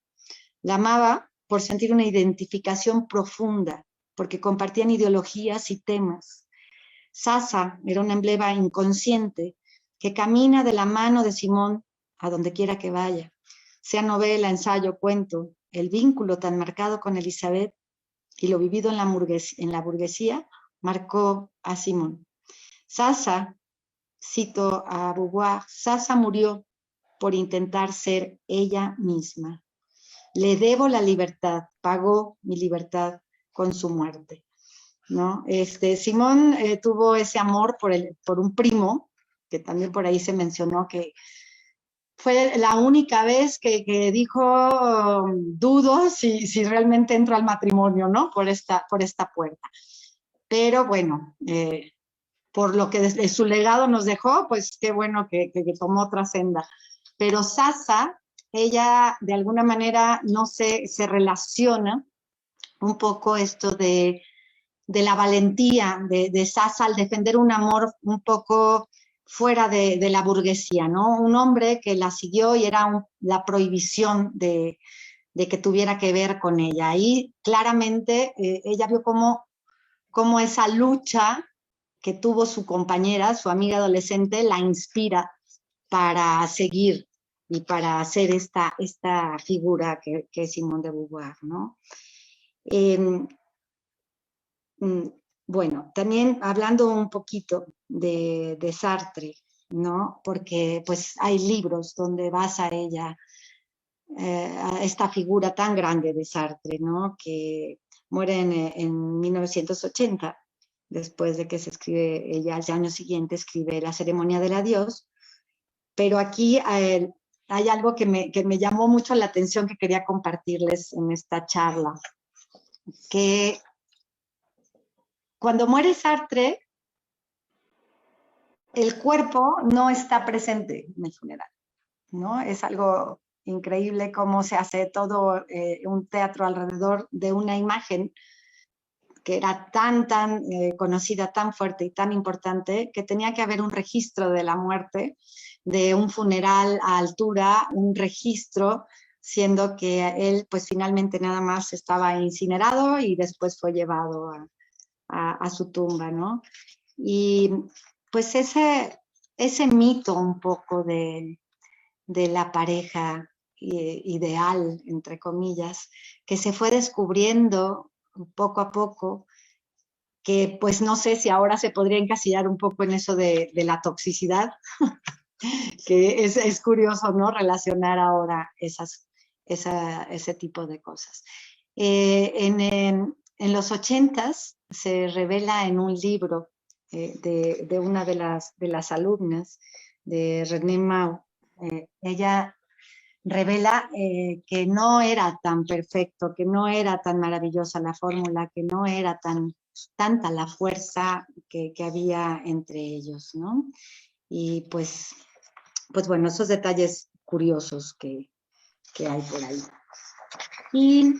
la amaba por sentir una identificación profunda, porque compartían ideologías y temas. Sasa era una emblema inconsciente que camina de la mano de Simón a donde quiera que vaya, sea novela, ensayo, cuento. El vínculo tan marcado con Elizabeth y lo vivido en la burguesía marcó a Simón. Sasa, cito a Beauvoir, Sasa murió por intentar ser ella misma. Le debo la libertad, pagó mi libertad con su muerte, ¿no? Simón tuvo ese amor por un primo, que también por ahí se mencionó que fue la única vez que dijo, dudo si realmente entro al matrimonio, ¿no? Por esta puerta. Pero bueno, por lo que su legado nos dejó, pues qué bueno que tomó otra senda. Pero Sasa ella de alguna manera, no sé, se relaciona un poco esto de la valentía de Sasa al defender un amor un poco fuera de la burguesía, ¿no? Un hombre que la siguió y era la prohibición de que tuviera que ver con ella. Y claramente ella vio cómo esa lucha que tuvo su compañera, su amiga adolescente, la inspira para seguir y para hacer esta figura que es Simone de Beauvoir, ¿no? Bueno, también hablando un poquito de Sartre, ¿no? Porque pues hay libros donde basa ella a esta figura tan grande de Sartre, ¿no? Que muere en 1980, después de que se escribe, ella al año siguiente escribe La ceremonia del adiós, pero aquí hay algo que me llamó mucho la atención que quería compartirles en esta charla, que cuando muere Sartre, el cuerpo no está presente en el funeral, ¿no? Es algo increíble cómo se hace todo un teatro alrededor de una imagen que era tan conocida, tan fuerte y tan importante, que tenía que haber un registro de la muerte, de un funeral a altura, un registro, siendo que él pues finalmente nada más estaba incinerado y después fue llevado a su tumba, ¿no? Y pues ese mito un poco de la pareja ideal, entre comillas, que se fue descubriendo poco a poco, que pues no sé si ahora se podría encasillar un poco en eso de la toxicidad, que es curioso, ¿no? Relacionar ahora ese tipo de cosas. En los 80s se revela en un libro de una de las alumnas, de René Mau, ella revela que no era tan perfecto, que no era tan maravillosa la fórmula, que no era tanta la fuerza que había entre ellos, ¿no? Y pues bueno, esos detalles curiosos que hay por ahí. Y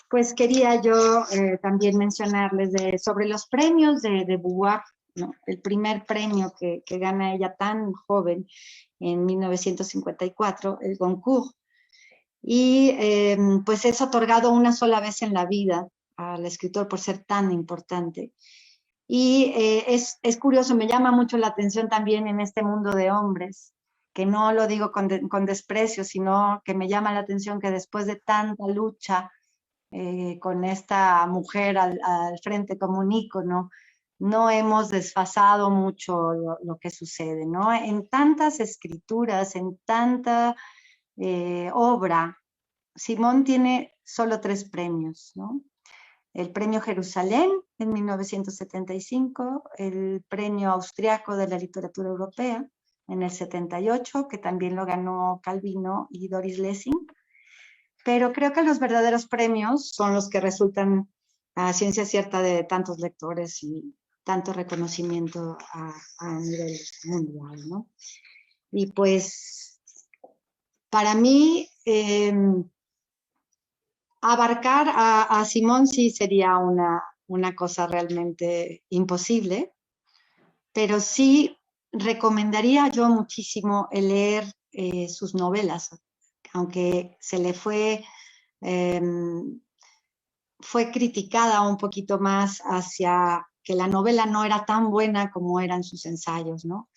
pues quería yo también mencionarles sobre los premios de Beauvoir, ¿no? El primer premio que gana ella tan joven en 1954, el Goncourt, y pues es otorgado una sola vez en la vida al escritor por ser tan importante. Y es curioso, me llama mucho la atención también en este mundo de hombres, que no lo digo con desprecio, sino que me llama la atención que después de tanta lucha con esta mujer al frente como un ícono, no hemos desfasado mucho lo que sucede, ¿no? En tantas escrituras, en tanta obra, Simone tiene solo 3 premios, ¿no? El premio Jerusalén en 1975, el premio austriaco de la literatura europea en el 78, que también lo ganó Calvino y Doris Lessing, pero creo que los verdaderos premios son los que resultan a ciencia cierta de tantos lectores y tanto reconocimiento a nivel mundial, ¿no? Y pues para mí abarcar a Simone sí sería una cosa realmente imposible, pero sí recomendaría yo muchísimo el leer sus novelas, aunque se le fue criticada un poquito más hacia que la novela no era tan buena como eran sus ensayos, ¿no?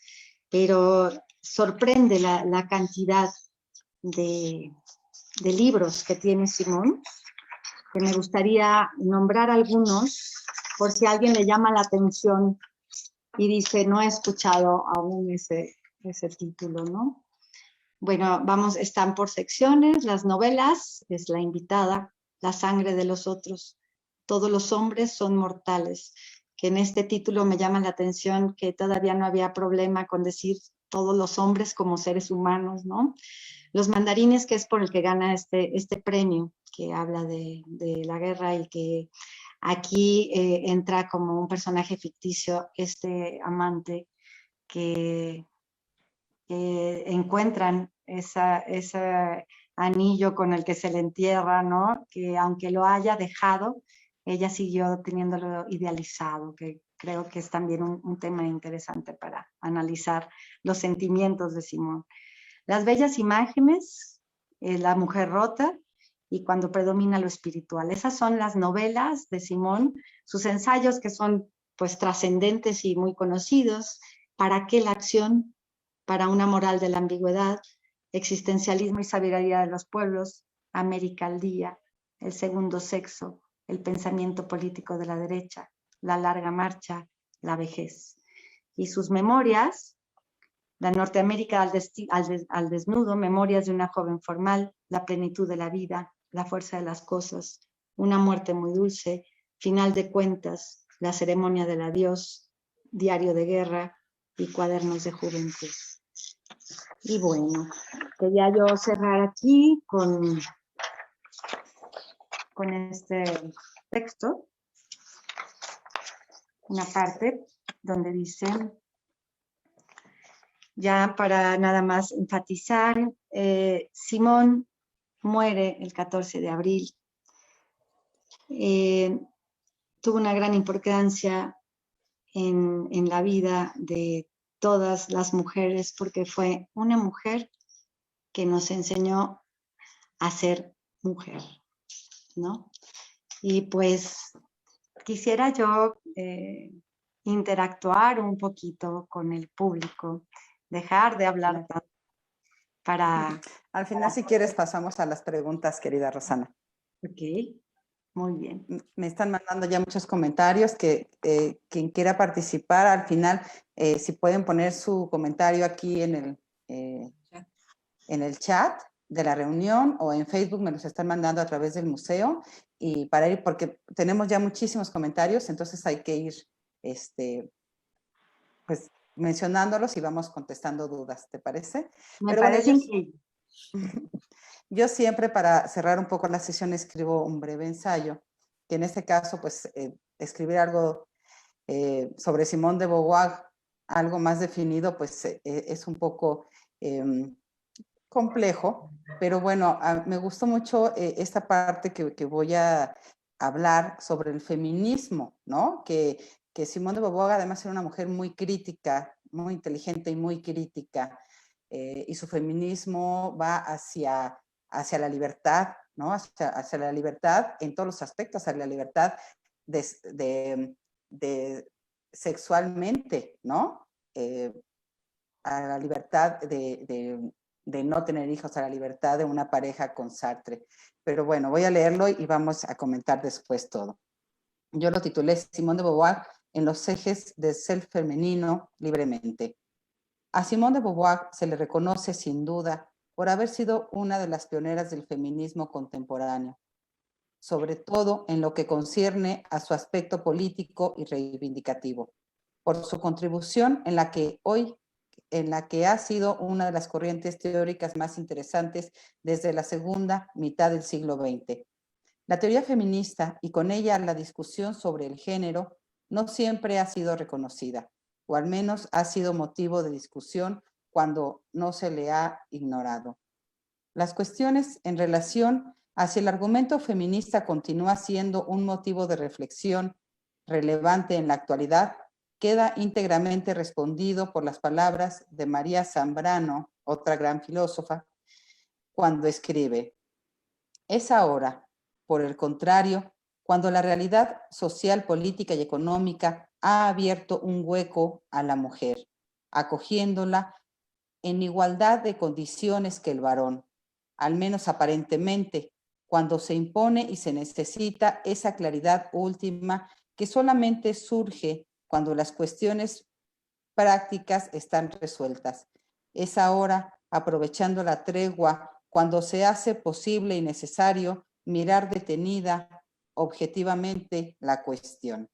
Pero sorprende la cantidad de libros que tiene Simone, que me gustaría nombrar algunos por si a alguien le llama la atención y dice, no he escuchado aún ese título, ¿no? Bueno, están por secciones. Las novelas, es La invitada, La sangre de los otros, Todos los hombres son mortales, que en este título me llama la atención que todavía no había problema con decir todos los hombres como seres humanos, ¿no? Los mandarines, que es por el que gana este premio, que habla de la guerra y que aquí entra como un personaje ficticio, este amante que encuentran anillo con el que se le entierra, ¿no? Que aunque lo haya dejado, ella siguió teniéndolo idealizado, que creo que es también un tema interesante para analizar los sentimientos de Simone. Las bellas imágenes, La mujer rota y Cuando predomina lo espiritual. Esas son las novelas de Simone, sus ensayos que son pues trascendentes y muy conocidos. ¿Para qué la acción? Para una moral de la ambigüedad, Existencialismo y sabiduría de los pueblos, América al día, El segundo sexo, El pensamiento político de la derecha, La larga marcha, La vejez. Y sus memorias, La Norteamérica al desnudo, Memorias de una joven formal, La plenitud de la vida, La fuerza de las cosas, Una muerte muy dulce, Final de cuentas, La ceremonia del adiós, Diario de guerra y Cuadernos de juventud. Y bueno, quería yo cerrar aquí con este texto, una parte donde dice, ya para nada más enfatizar, Simone muere el 14 de abril. Tuvo una gran importancia en la vida de todas las mujeres porque fue una mujer que nos enseñó a ser mujer, ¿no? Y pues quisiera yo interactuar un poquito con el público, dejar de hablar tanto para... Al final, si quieres, pasamos a las preguntas, querida Rosana. Ok, muy bien. Me están mandando ya muchos comentarios, que quien quiera participar, al final, si pueden poner su comentario aquí en el chat de la reunión o en Facebook, me los están mandando a través del museo, y para ir, porque tenemos ya muchísimos comentarios, entonces hay que ir pues mencionándolos y vamos contestando dudas, ¿te parece? Me parece increíble. Yo siempre, para cerrar un poco la sesión, escribo un breve ensayo, que en este caso, pues, escribir algo sobre Simone de Beauvoir, algo más definido, pues es un poco complejo, pero bueno, me gustó mucho esta parte que voy a hablar sobre el feminismo, ¿no? Que Simone de Beauvoir además era una mujer muy crítica, muy inteligente y muy crítica, y su feminismo va hacia la libertad, ¿no? Hacia la libertad en todos los aspectos, hacia la libertad de sexualmente, ¿no? A la libertad de no tener hijos, a la libertad de una pareja con Sartre. Pero bueno, voy a leerlo y vamos a comentar después todo. Yo lo titulé Simone de Beauvoir en los ejes del ser femenino libremente. A Simone de Beauvoir se le reconoce sin duda por haber sido una de las pioneras del feminismo contemporáneo, sobre todo en lo que concierne a su aspecto político y reivindicativo, por su contribución en la que ha sido una de las corrientes teóricas más interesantes desde la segunda mitad del siglo XX. La teoría feminista y con ella la discusión sobre el género no siempre ha sido reconocida, o al menos ha sido motivo de discusión cuando no se le ha ignorado. Las cuestiones en relación hacia el argumento feminista continúa siendo un motivo de reflexión relevante en la actualidad, queda íntegramente respondido por las palabras de María Zambrano, otra gran filósofa, cuando escribe: es ahora, por el contrario, cuando la realidad social, política y económica ha abierto un hueco a la mujer, acogiéndola en igualdad de condiciones que el varón, al menos aparentemente, cuando se impone y se necesita esa claridad última que solamente surge cuando las cuestiones prácticas están resueltas. Es ahora, aprovechando la tregua, cuando se hace posible y necesario mirar detenida, objetivamente, la cuestión.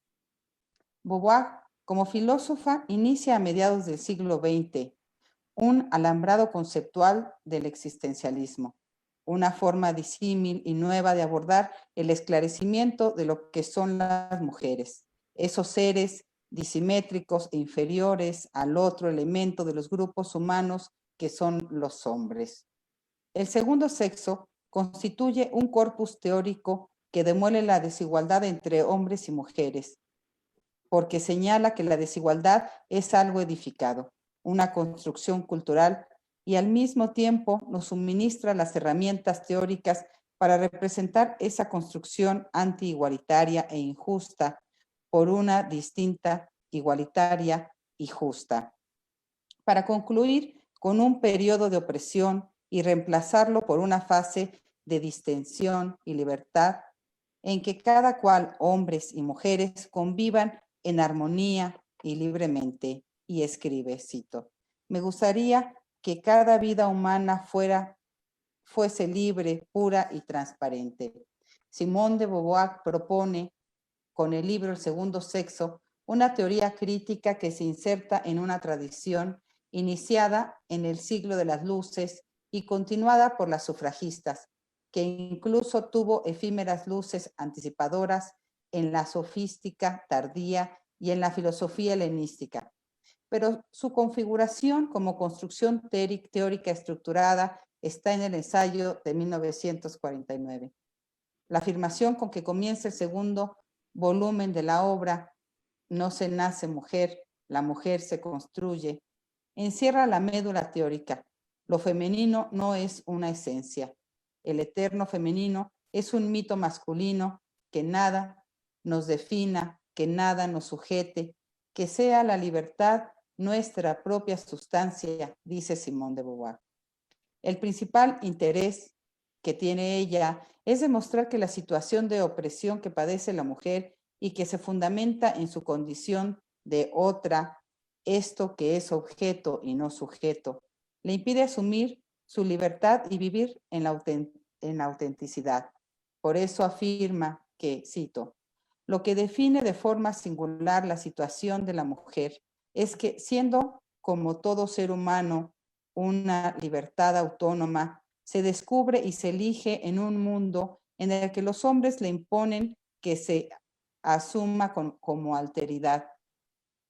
Beauvoir, como filósofa, inicia a mediados del siglo XX un alambrado conceptual del existencialismo, una forma disímil y nueva de abordar el esclarecimiento de lo que son las mujeres, esos seres disimétricos e inferiores al otro elemento de los grupos humanos que son los hombres. El segundo sexo constituye un corpus teórico que demuele la desigualdad entre hombres y mujeres, porque señala que la desigualdad es algo edificado, una construcción cultural, y al mismo tiempo nos suministra las herramientas teóricas para representar esa construcción anti-igualitaria e injusta por una distinta, igualitaria y justa. Para concluir con un periodo de opresión y reemplazarlo por una fase de distensión y libertad en que cada cual, hombres y mujeres, convivan en armonía y libremente. Y escribe, cito, me gustaría que cada vida humana fuese libre, pura y transparente. Simone de Beauvoir propone, con el libro El segundo sexo, una teoría crítica que se inserta en una tradición iniciada en el siglo de las luces y continuada por las sufragistas, que incluso tuvo efímeras luces anticipadoras en la sofística tardía y en la filosofía helenística. Pero su configuración como construcción teórica estructurada está en el ensayo de 1949. La afirmación con que comienza el segundo volumen de la obra, No se nace mujer, la mujer se construye, encierra la médula teórica. Lo femenino no es una esencia. El eterno femenino es un mito masculino que nada nos defina, que nada nos sujete, que sea la libertad nuestra propia sustancia, dice Simone de Beauvoir. El principal interés que tiene ella es demostrar que la situación de opresión que padece la mujer y que se fundamenta en su condición de otra, esto que es objeto y no sujeto, le impide asumir su libertad y vivir en la autenticidad. Por eso afirma que, cito, lo que define de forma singular la situación de la mujer es que, siendo como todo ser humano una libertad autónoma, se descubre y se elige en un mundo en el que los hombres le imponen que se asuma como alteridad.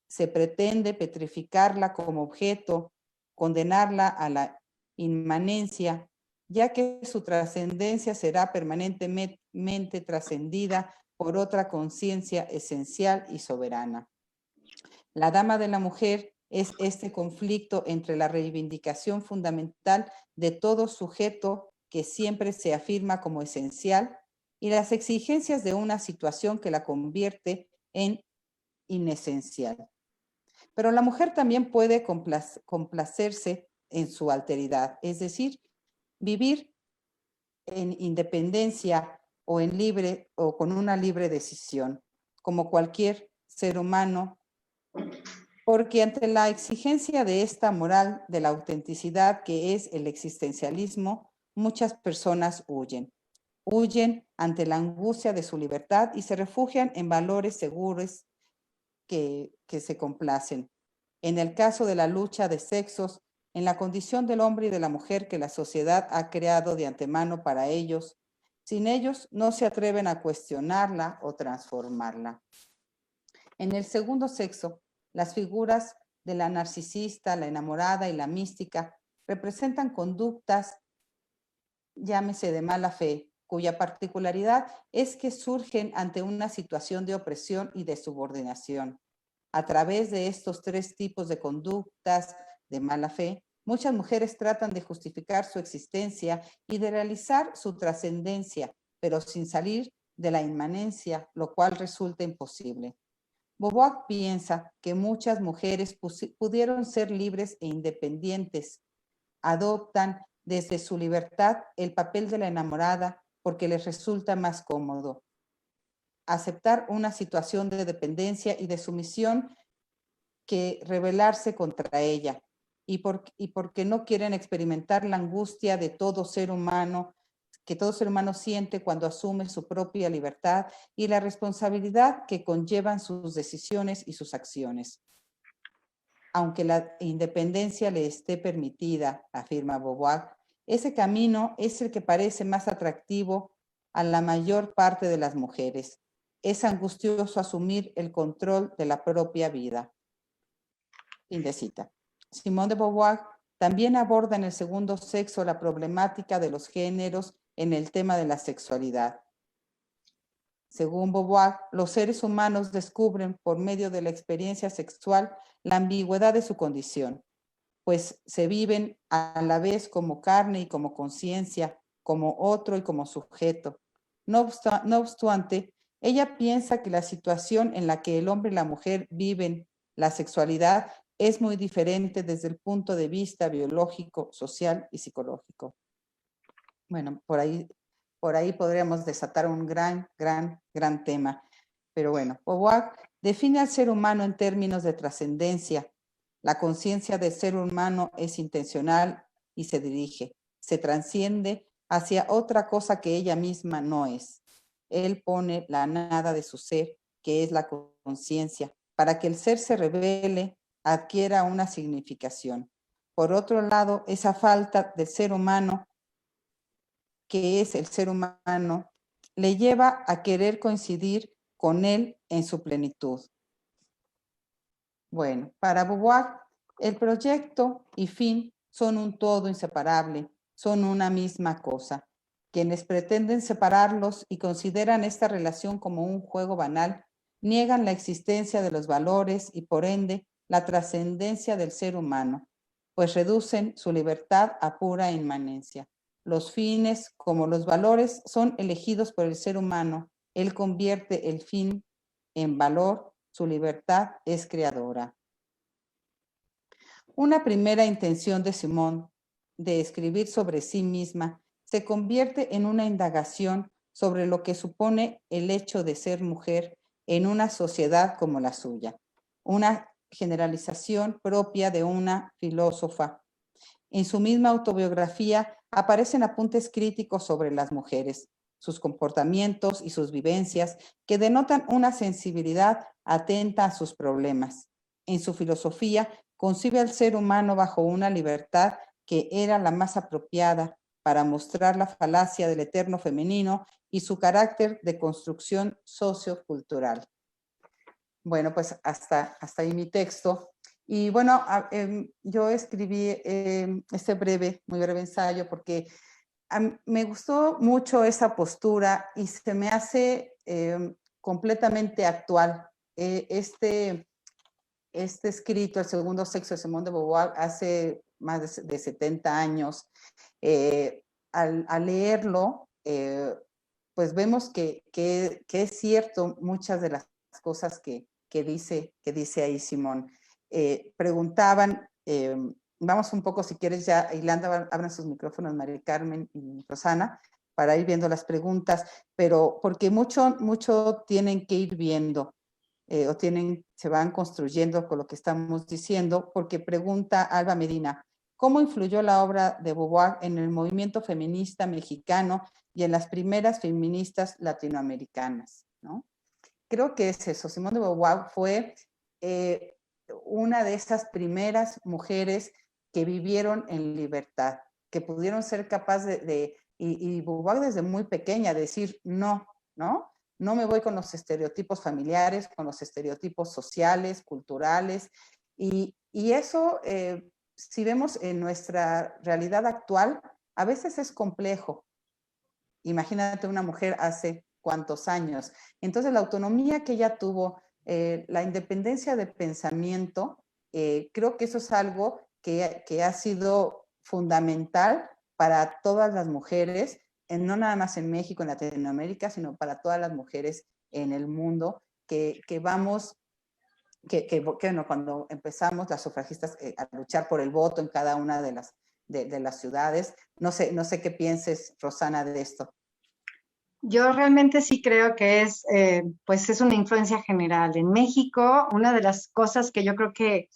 Se pretende petrificarla como objeto, condenarla a la inmanencia, ya que su trascendencia será permanentemente trascendida por otra conciencia esencial y soberana. La dama de la mujer es este conflicto entre la reivindicación fundamental de todo sujeto que siempre se afirma como esencial y las exigencias de una situación que la convierte en inesencial. Pero la mujer también puede complacerse en su alteridad, es decir, vivir en independencia o en libre o con una libre decisión, como cualquier ser humano, porque ante la exigencia de esta moral de la autenticidad que es el existencialismo, muchas personas huyen. Huyen ante la angustia de su libertad y se refugian en valores seguros que se complacen. En el caso de la lucha de sexos, en la condición del hombre y de la mujer que la sociedad ha creado de antemano para ellos, sin ellos no se atreven a cuestionarla o transformarla. En el segundo sexo, las figuras de la narcisista, la enamorada y la mística representan conductas, llámese de mala fe, cuya particularidad es que surgen ante una situación de opresión y de subordinación. A través de estos tres tipos de conductas de mala fe, muchas mujeres tratan de justificar su existencia y de realizar su trascendencia, pero sin salir de la inmanencia, lo cual resulta imposible. Beauvoir piensa que muchas mujeres pudieron ser libres e independientes. Adoptan desde su libertad el papel de la enamorada porque les resulta más cómodo. Aceptar una situación de dependencia y de sumisión que rebelarse contra ella. Y porque no quieren experimentar la angustia de todo ser humano, que todo ser humano siente cuando asume su propia libertad y la responsabilidad que conllevan sus decisiones y sus acciones. Aunque la independencia le esté permitida, afirma Beauvoir, ese camino es el que parece más atractivo a la mayor parte de las mujeres. Es angustioso asumir el control de la propia vida. Fin de cita. Simone de Beauvoir también aborda en el segundo sexo la problemática de los géneros en el tema de la sexualidad. Según Beauvoir, los seres humanos descubren por medio de la experiencia sexual la ambigüedad de su condición, pues se viven a la vez como carne y como conciencia, como otro y como sujeto. No obstante, ella piensa que la situación en la que el hombre y la mujer viven la sexualidad es muy diferente desde el punto de vista biológico, social y psicológico. Bueno, por ahí podríamos desatar un gran tema. Pero bueno, Beauvoir define al ser humano en términos de trascendencia. La conciencia del ser humano es intencional y se dirige, se trasciende hacia otra cosa que ella misma no es. Él pone la nada de su ser, que es la conciencia, para que el ser se revele, adquiera una significación. Por otro lado, esa falta del ser humano, que es el ser humano, le lleva a querer coincidir con él en su plenitud. Bueno, para Beauvoir, el proyecto y fin son un todo inseparable, son una misma cosa. Quienes pretenden separarlos y consideran esta relación como un juego banal, niegan la existencia de los valores y por ende la trascendencia del ser humano, pues reducen su libertad a pura inmanencia. Los fines, como los valores, son elegidos por el ser humano. Él convierte el fin en valor, su libertad es creadora. Una primera intención de Simone de escribir sobre sí misma se convierte en una indagación sobre lo que supone el hecho de ser mujer en una sociedad como la suya, una generalización propia de una filósofa. En su misma autobiografía aparecen apuntes críticos sobre las mujeres, sus comportamientos y sus vivencias que denotan una sensibilidad atenta a sus problemas. En su filosofía concibe al ser humano bajo una libertad que era la más apropiada para mostrar la falacia del eterno femenino y su carácter de construcción sociocultural. Bueno, pues hasta ahí mi texto. Y bueno, yo escribí este muy breve ensayo porque me gustó mucho esa postura y se me hace completamente actual. Este escrito, El segundo sexo de Simone de Beauvoir, hace más de 70 años. Al leerlo, pues vemos que es cierto muchas de las cosas que dice ahí Simone. Preguntaban, vamos un poco, si quieres ya, Ilanda, abran sus micrófonos, María Carmen y Rosana, para ir viendo las preguntas, pero porque mucho tienen que ir viendo, se van construyendo con lo que estamos diciendo, porque pregunta Alba Medina, ¿cómo influyó la obra de Beauvoir en el movimiento feminista mexicano y en las primeras feministas latinoamericanas? ¿No? Creo que es eso. Simone de Beauvoir fue una de esas primeras mujeres que vivieron en libertad, que pudieron ser capaces y Beauvoir desde muy pequeña decir no me voy con los estereotipos familiares, con los estereotipos sociales, culturales, y eso, si vemos en nuestra realidad actual, a veces es complejo. Imagínate una mujer hace cuántos años. Entonces, la autonomía que ella tuvo, la independencia de pensamiento, creo que eso es algo que ha sido fundamental para todas las mujeres, no nada más en México, en Latinoamérica, sino para todas las mujeres en el mundo, cuando empezamos las sufragistas a luchar por el voto en cada una de las ciudades. No sé qué pienses, Rosana, de esto. Yo realmente sí creo que es una influencia general. En México, una de las cosas que yo creo que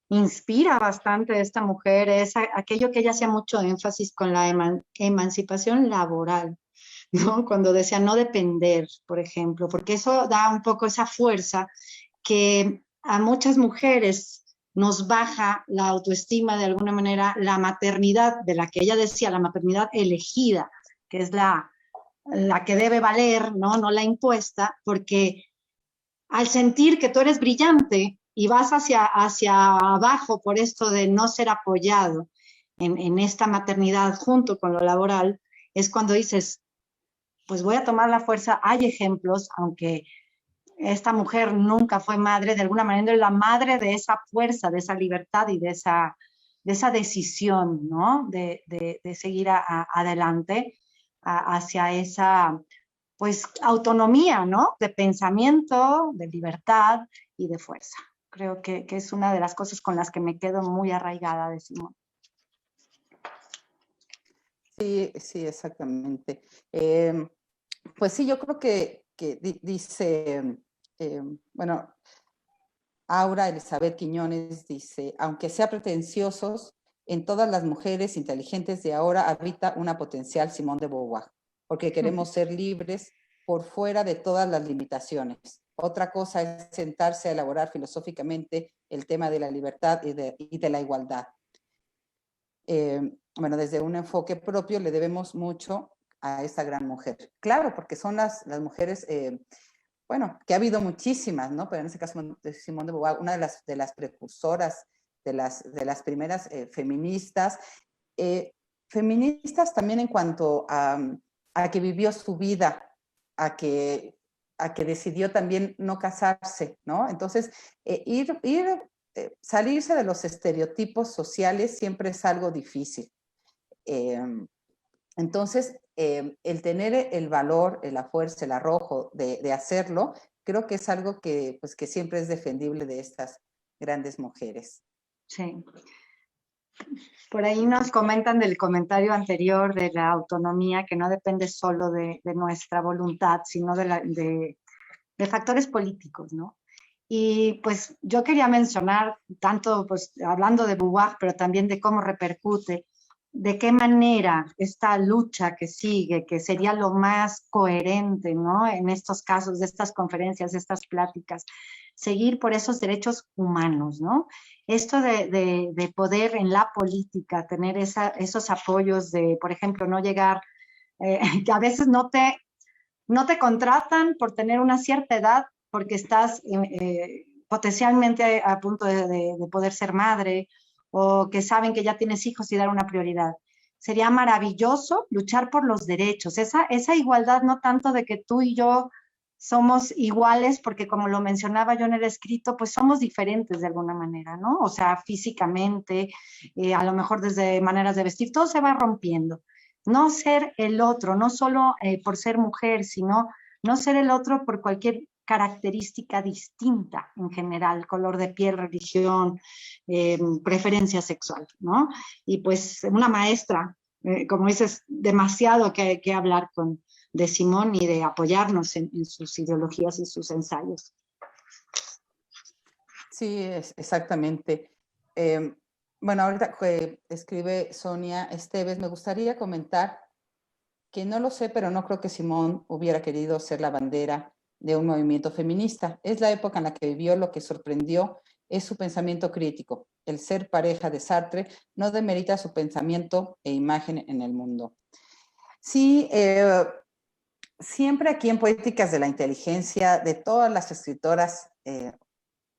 inspira bastante a esta mujer es aquello que ella hacía mucho énfasis con la emancipación laboral, ¿no? Cuando decía no depender, por ejemplo, porque eso da un poco esa fuerza que a muchas mujeres nos baja la autoestima de alguna manera, la maternidad de la que ella decía, la maternidad elegida, que es la que debe valer, ¿no? No la impuesta, porque al sentir que tú eres brillante y vas hacia abajo por esto de no ser apoyado en esta maternidad junto con lo laboral, es cuando dices, pues voy a tomar la fuerza. Hay ejemplos, aunque esta mujer nunca fue madre, de alguna manera es la madre de esa fuerza, de esa libertad y de esa decisión, ¿no? De seguir adelante hacia esa, pues, autonomía, ¿no? De pensamiento, de libertad y de fuerza. Creo que es una de las cosas con las que me quedo muy arraigada de Simone. Sí, sí, exactamente. Pues sí, yo creo que dice, bueno, Aura Elizabeth Quiñones dice, aunque sea pretenciosos, en todas las mujeres inteligentes de ahora habita una potencial Simone de Beauvoir, porque queremos ser libres por fuera de todas las limitaciones. Otra cosa es sentarse a elaborar filosóficamente el tema de la libertad y de la igualdad. Bueno, desde un enfoque propio le debemos mucho a esta gran mujer. Claro, porque son las mujeres, bueno, que ha habido muchísimas, ¿no? Pero en ese caso de Simone de Beauvoir, una de las precursoras, de las primeras feministas. Feministas también en cuanto a que vivió su vida, a que decidió también no casarse, ¿no? Entonces, salirse de los estereotipos sociales siempre es algo difícil. Entonces, el tener el valor, la fuerza, el arrojo de hacerlo, creo que es algo que, pues, que siempre es defendible de estas grandes mujeres. Sí. Por ahí nos comentan del comentario anterior de la autonomía, que no depende solo de nuestra voluntad, sino de factores políticos, ¿no? Y pues yo quería mencionar, tanto pues hablando de Beauvoir, pero también de cómo repercute, de qué manera esta lucha que sigue, que sería lo más coherente, ¿no? En estos casos, de estas conferencias, de estas pláticas, seguir por esos derechos humanos, ¿no? Esto de poder en la política tener esos apoyos de, por ejemplo, no llegar, que a veces no te contratan por tener una cierta edad, porque estás potencialmente a punto de poder ser madre, o que saben que ya tienes hijos y dar una prioridad. Sería maravilloso luchar por los derechos, esa igualdad, no tanto de que tú y yo somos iguales, porque como lo mencionaba yo en el escrito, pues somos diferentes de alguna manera, ¿no? O sea, físicamente, a lo mejor desde maneras de vestir, todo se va rompiendo. No ser el otro, no solo por ser mujer, sino no ser el otro por cualquier característica distinta en general, color de piel, religión, preferencia sexual, ¿no? Y pues una maestra, como dices, demasiado que hablar de Simone y de apoyarnos en sus ideologías y sus ensayos. Sí, exactamente. Bueno, ahorita escribe Sonia Esteves, me gustaría comentar que no lo sé, pero no creo que Simone hubiera querido ser la bandera de un movimiento feminista. Es la época en la que vivió, lo que sorprendió es su pensamiento crítico. El ser pareja de Sartre no demerita su pensamiento e imagen en el mundo. Sí, siempre aquí en Poéticas de la Inteligencia, de todas las escritoras,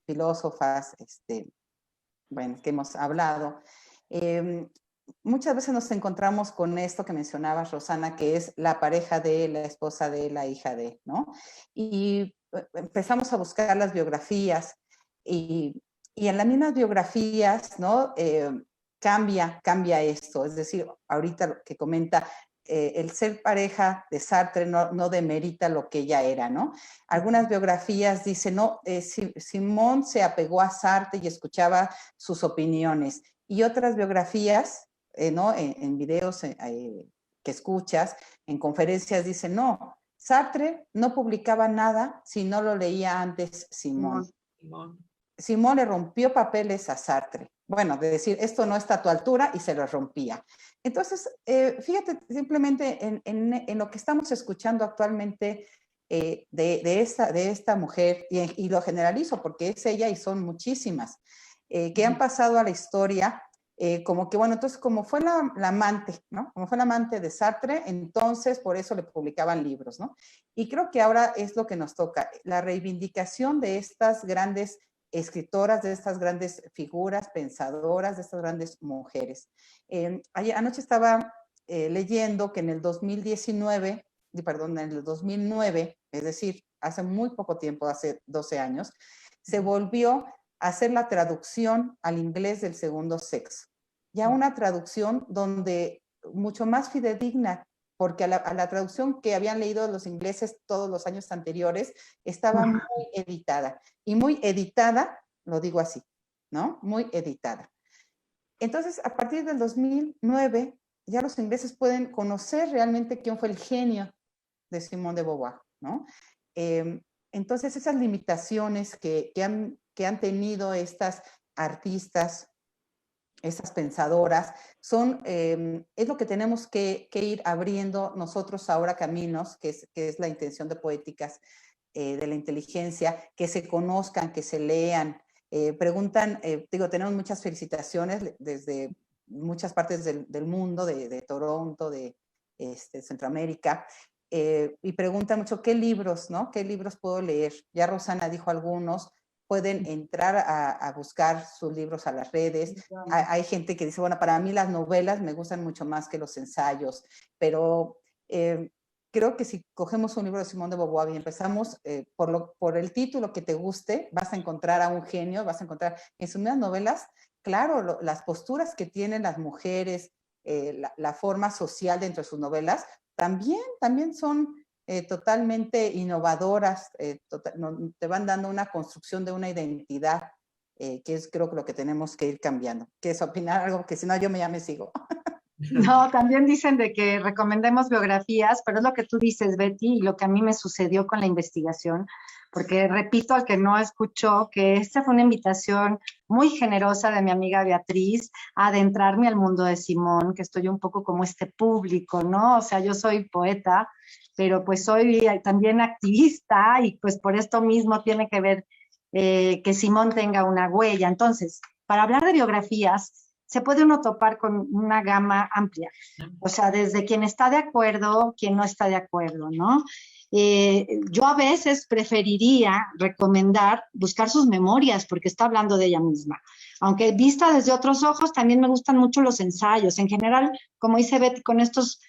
filósofas, bueno, que hemos hablado, muchas veces nos encontramos con esto que mencionabas, Rosana, que es la pareja de, la esposa de, la hija de, ¿no? Y empezamos a buscar las biografías y en las mismas biografías, ¿no? Cambia esto, es decir, ahorita lo que comenta, el ser pareja de Sartre no demerita lo que ella era, ¿no? Algunas biografías dicen, no, Simone se apegó a Sartre y escuchaba sus opiniones. Y otras biografías, ¿no? En videos que escuchas, en conferencias, dicen, no, Sartre no publicaba nada si no lo leía antes Simone. Simone le rompió papeles a Sartre. Bueno, de decir, esto no está a tu altura, y se lo rompía. Entonces, fíjate simplemente en lo que estamos escuchando actualmente de esta mujer, y lo generalizo porque es ella y son muchísimas, que han pasado a la historia, como que, bueno, entonces como fue la amante, ¿no? Como fue la amante de Sartre, entonces por eso le publicaban libros, ¿no? Y creo que ahora es lo que nos toca, la reivindicación de estas grandes escritoras, de estas grandes figuras, pensadoras, de estas grandes mujeres. Anoche estaba leyendo que en el 2019, perdón, en el 2009, es decir, hace muy poco tiempo, hace 12 años, se volvió a hacer la traducción al inglés del segundo sexo. Ya una traducción donde mucho más fidedigna, porque a la traducción que habían leído los ingleses todos los años anteriores estaba muy editada. Y muy editada, lo digo así, ¿no? Muy editada. Entonces, a partir del 2009, ya los ingleses pueden conocer realmente quién fue el genio de Simone de Beauvoir, ¿no? Entonces, esas limitaciones que han tenido estas artistas, esas pensadoras, es lo que tenemos que ir abriendo nosotros ahora caminos, que es la intención de Poéticas de la Inteligencia, que se conozcan, que se lean. Preguntan, tenemos muchas felicitaciones desde muchas partes del mundo, de Toronto, de Centroamérica, y preguntan mucho qué libros, ¿no? ¿Qué libros puedo leer? Ya Rosana dijo algunos. Pueden entrar a buscar sus libros a las redes. Hay gente que dice, bueno, para mí las novelas me gustan mucho más que los ensayos, pero creo que si cogemos un libro de Simone de Beauvoir y empezamos por el título que te guste, vas a encontrar a un genio, vas a encontrar en sus mismas novelas, claro, las posturas que tienen las mujeres, la forma social dentro de sus novelas, también son totalmente innovadoras, te van dando una construcción de una identidad, que es creo que lo que tenemos que ir cambiando. ¿Quieres opinar algo? Que si no, yo ya me sigo. No, también dicen de que recomendemos biografías, pero es lo que tú dices, Betty, y lo que a mí me sucedió con la investigación, porque repito al que no escuchó que esta fue una invitación muy generosa de mi amiga Beatriz a adentrarme al mundo de Simón, que estoy un poco como este público, ¿no? O sea, yo soy poeta, pero pues soy también activista y pues por esto mismo tiene que ver que Simón tenga una huella. Entonces, para hablar de biografías, se puede uno topar con una gama amplia, o sea, desde quien está de acuerdo, quien no está de acuerdo, ¿no? Yo a veces preferiría recomendar buscar sus memorias porque está hablando de ella misma. Aunque vista desde otros ojos, también me gustan mucho los ensayos. En general, como dice Betty, con estos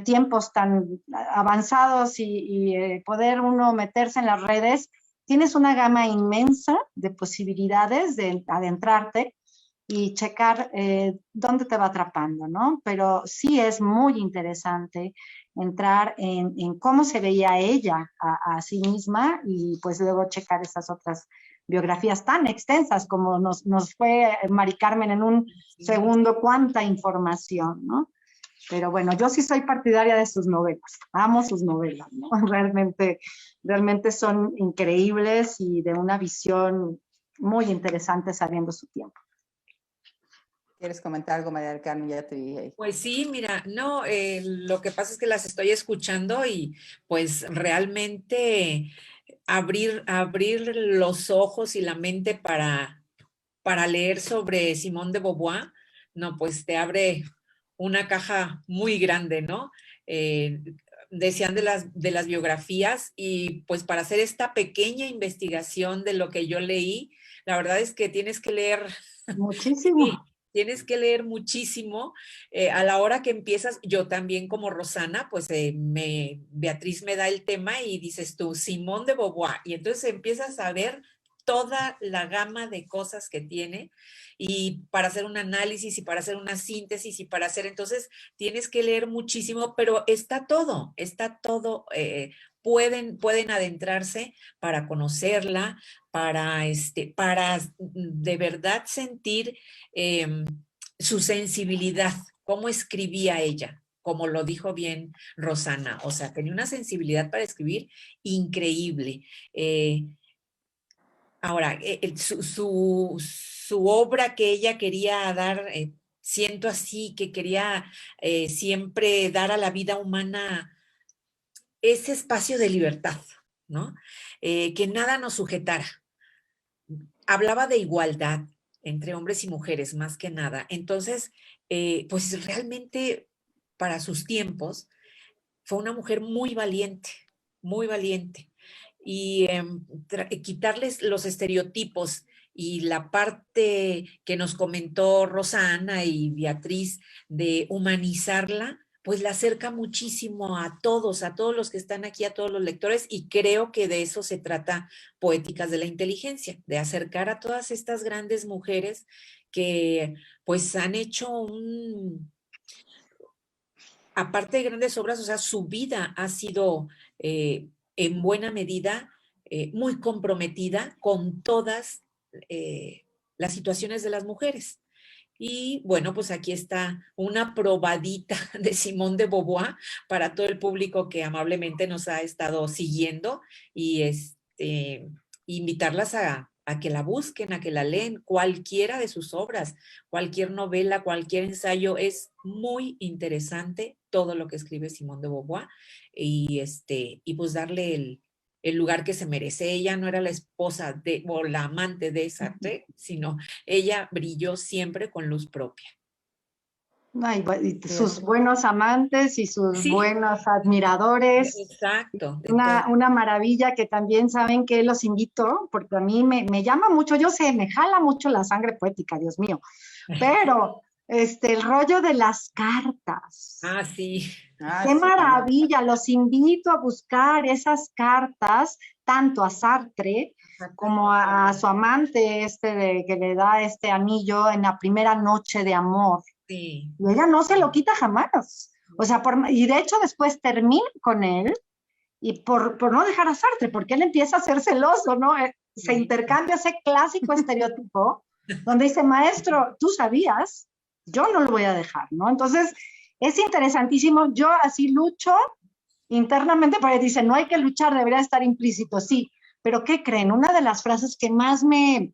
tiempos tan avanzados y poder uno meterse en las redes, tienes una gama inmensa de posibilidades de adentrarte y checar dónde te va atrapando, ¿no? Pero sí es muy interesante entrar en cómo se veía ella a sí misma y pues luego checar esas otras biografías tan extensas como nos fue Mari Carmen en un segundo, cuánta información, ¿no? Pero bueno, yo sí soy partidaria de sus novelas, amo sus novelas, ¿no? Realmente son increíbles y de una visión muy interesante sabiendo su tiempo. ¿Quieres comentar algo, María del Carmen? Ya te vi ahí. Pues sí, mira, no, lo que pasa es que las estoy escuchando y pues realmente abrir los ojos y la mente para leer sobre Simone de Beauvoir, no, pues te abre una caja muy grande, ¿no? Decían de las biografías y pues para hacer esta pequeña investigación de lo que yo leí, la verdad es que tienes que leer muchísimo. Sí, tienes que leer muchísimo. A la hora que empiezas, yo también como Rosana, pues Beatriz me da el tema y dices tú, Simone de Beauvoir, y entonces empiezas a ver toda la gama de cosas que tiene y para hacer un análisis y para hacer una síntesis y para hacer, entonces tienes que leer muchísimo, pero está todo, pueden adentrarse para conocerla, para de verdad sentir su sensibilidad, cómo escribía ella, como lo dijo bien Rosana, o sea, tenía una sensibilidad para escribir increíble. Ahora, su obra que ella quería dar, siento así, que quería siempre dar a la vida humana ese espacio de libertad, ¿no? Que nada nos sujetara. Hablaba de igualdad entre hombres y mujeres, más que nada. Entonces, pues realmente para sus tiempos fue una mujer muy valiente, muy valiente. y quitarles los estereotipos y la parte que nos comentó Rosana y Beatriz de humanizarla, pues la acerca muchísimo a todos los que están aquí, a todos los lectores, y creo que de eso se trata Poéticas de la Inteligencia, de acercar a todas estas grandes mujeres que pues han hecho aparte de grandes obras, o sea, su vida ha sido en buena medida muy comprometida con todas las situaciones de las mujeres. Y bueno, pues aquí está una probadita de Simone de Beauvoir para todo el público que amablemente nos ha estado siguiendo y invitarlas a que la busquen, a que la leen, cualquiera de sus obras, cualquier novela, cualquier ensayo. Es muy interesante todo lo que escribe Simone de Beauvoir y pues darle el lugar que se merece. Ella no era la esposa o la amante de Sartre, sino ella brilló siempre con luz propia. Ay, y sus buenos amantes y sus Sí, buenos admiradores. exacto. Una maravilla que también saben que los invito, porque a mí me llama mucho, yo sé, me jala mucho la sangre poética, Dios mío, pero el rollo de las cartas. Ah, sí. Qué maravilla, los invito a buscar esas cartas, tanto a Sartre como a su amante, que le da este anillo en la primera noche de amor. Sí. Y ella no se lo quita jamás. O sea, y de hecho después termina con él, y por no dejar a Sartre, porque él empieza a ser celoso, ¿no? Se intercambia ese clásico estereotipo donde dice, maestro, tú sabías, yo no lo voy a dejar, ¿no? Entonces, es interesantísimo. Yo así lucho internamente, porque dice, no hay que luchar, debería estar implícito, sí. Pero ¿qué creen? Una de las frases que más me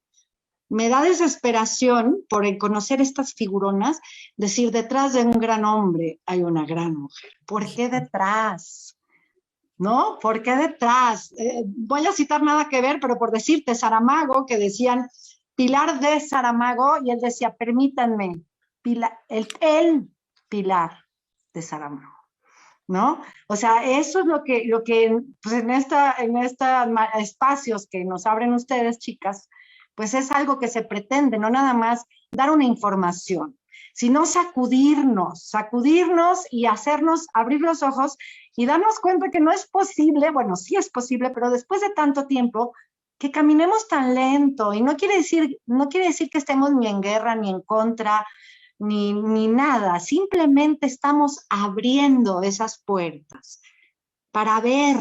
da desesperación por conocer estas figuronas, decir, detrás de un gran hombre hay una gran mujer. ¿Por qué detrás? ¿No? ¿Por qué detrás? Voy a citar nada que ver, pero por decirte, Saramago, que decían Pilar de Saramago, y él decía, permítanme, el Pilar de Saramago, ¿no? O sea, eso es lo que pues en estos espacios que nos abren ustedes, chicas, pues es algo que se pretende, no nada más dar una información, sino sacudirnos y hacernos abrir los ojos y darnos cuenta que no es posible, bueno, sí es posible, pero después de tanto tiempo, que caminemos tan lento, y no quiere decir que estemos ni en guerra, ni en contra, ni nada, simplemente estamos abriendo esas puertas para ver,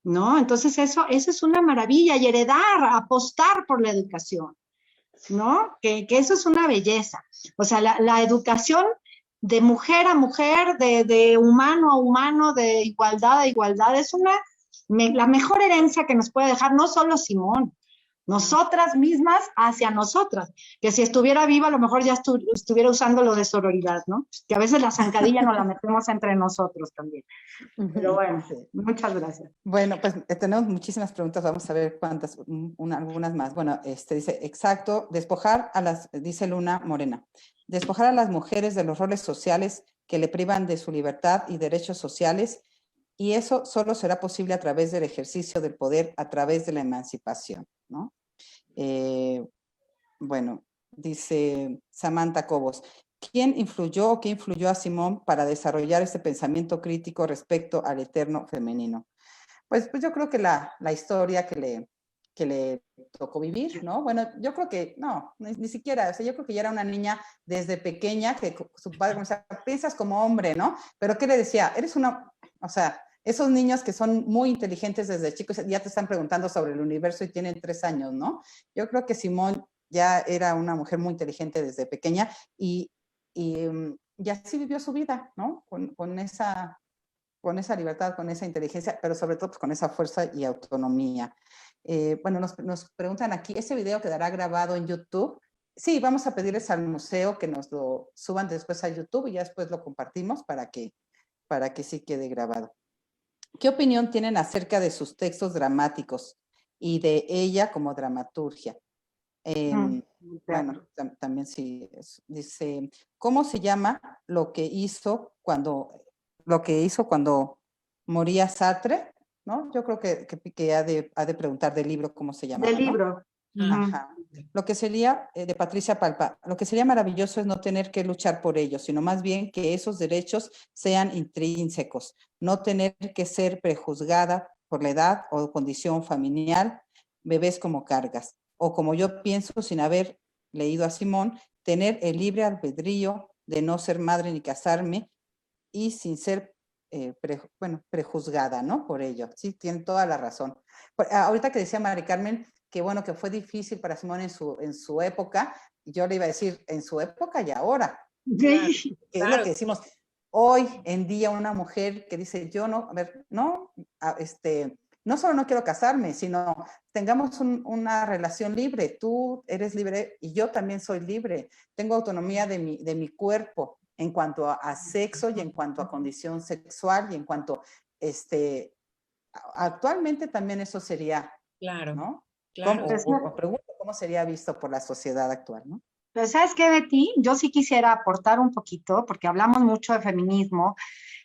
¿no? Entonces eso es una maravilla, y heredar, apostar por la educación, ¿no? Que eso es una belleza. O sea, la educación de mujer a mujer, de humano a humano, de igualdad a igualdad, es la mejor herencia que nos puede dejar no solo Simón, nosotras mismas hacia nosotras, que si estuviera viva a lo mejor ya estuviera usando lo de sororidad, ¿no? Que a veces la zancadilla nos la metemos entre nosotros también. Pero bueno, sí. Muchas gracias. Bueno, pues tenemos muchísimas preguntas, vamos a ver cuántas, algunas más. Bueno, dice, exacto, dice Luna Morena, despojar a las mujeres de los roles sociales que le privan de su libertad y derechos sociales, y eso solo será posible a través del ejercicio del poder, a través de la emancipación, ¿no? Bueno, dice Samantha Cobos, ¿qué influyó a Simón para desarrollar este pensamiento crítico respecto al eterno femenino? Pues yo creo que la historia que le tocó vivir, ¿no? Bueno, yo creo que, no, ni siquiera, o sea, yo creo que ya era una niña desde pequeña que su padre, o sea, piensas como hombre, ¿no? Pero ¿qué le decía? O sea, esos niños que son muy inteligentes desde chicos, ya te están preguntando sobre el universo y tienen 3 años, ¿no? Yo creo que Simón ya era una mujer muy inteligente desde pequeña y así vivió su vida, ¿no? Con esa libertad, con esa inteligencia, pero sobre todo pues, con esa fuerza y autonomía. Bueno, nos preguntan aquí, ¿ese video quedará grabado en YouTube? Sí, vamos a pedirles al museo que nos lo suban después a YouTube y ya después lo compartimos para que sí quede grabado. ¿Qué opinión tienen acerca de sus textos dramáticos y de ella como dramaturgia? Bueno, también sí, dice, ¿cómo se llama lo que hizo cuando moría Sartre? ¿no? Yo creo que ha de preguntar del libro cómo se llama. Del ¿no? libro. Ajá. Lo que sería, de Patricia Palpa, lo que sería maravilloso es no tener que luchar por ellos, sino más bien que esos derechos sean intrínsecos, no tener que ser prejuzgada por la edad o condición familiar, bebés como cargas, o como yo pienso sin haber leído a Simón, tener el libre albedrío de no ser madre ni casarme y sin ser prejuzgada, ¿no? Por ello. Sí, tiene toda la razón. Ahorita que decía Mari Carmen, que bueno, que fue difícil para Simón en su época, yo le iba a decir en su época y ahora. Claro, Que es lo que decimos. Hoy en día una mujer que dice, yo no, a ver, no, no solo no quiero casarme, sino tengamos una relación libre. Tú eres libre y yo también soy libre. Tengo autonomía de mi cuerpo en cuanto a sexo y en cuanto a condición sexual y en cuanto, actualmente también eso sería, claro, ¿no? claro. O pregunto cómo sería visto por la sociedad actual, ¿no? Pero ¿sabes qué, Betty? Yo sí quisiera aportar un poquito, porque hablamos mucho de feminismo,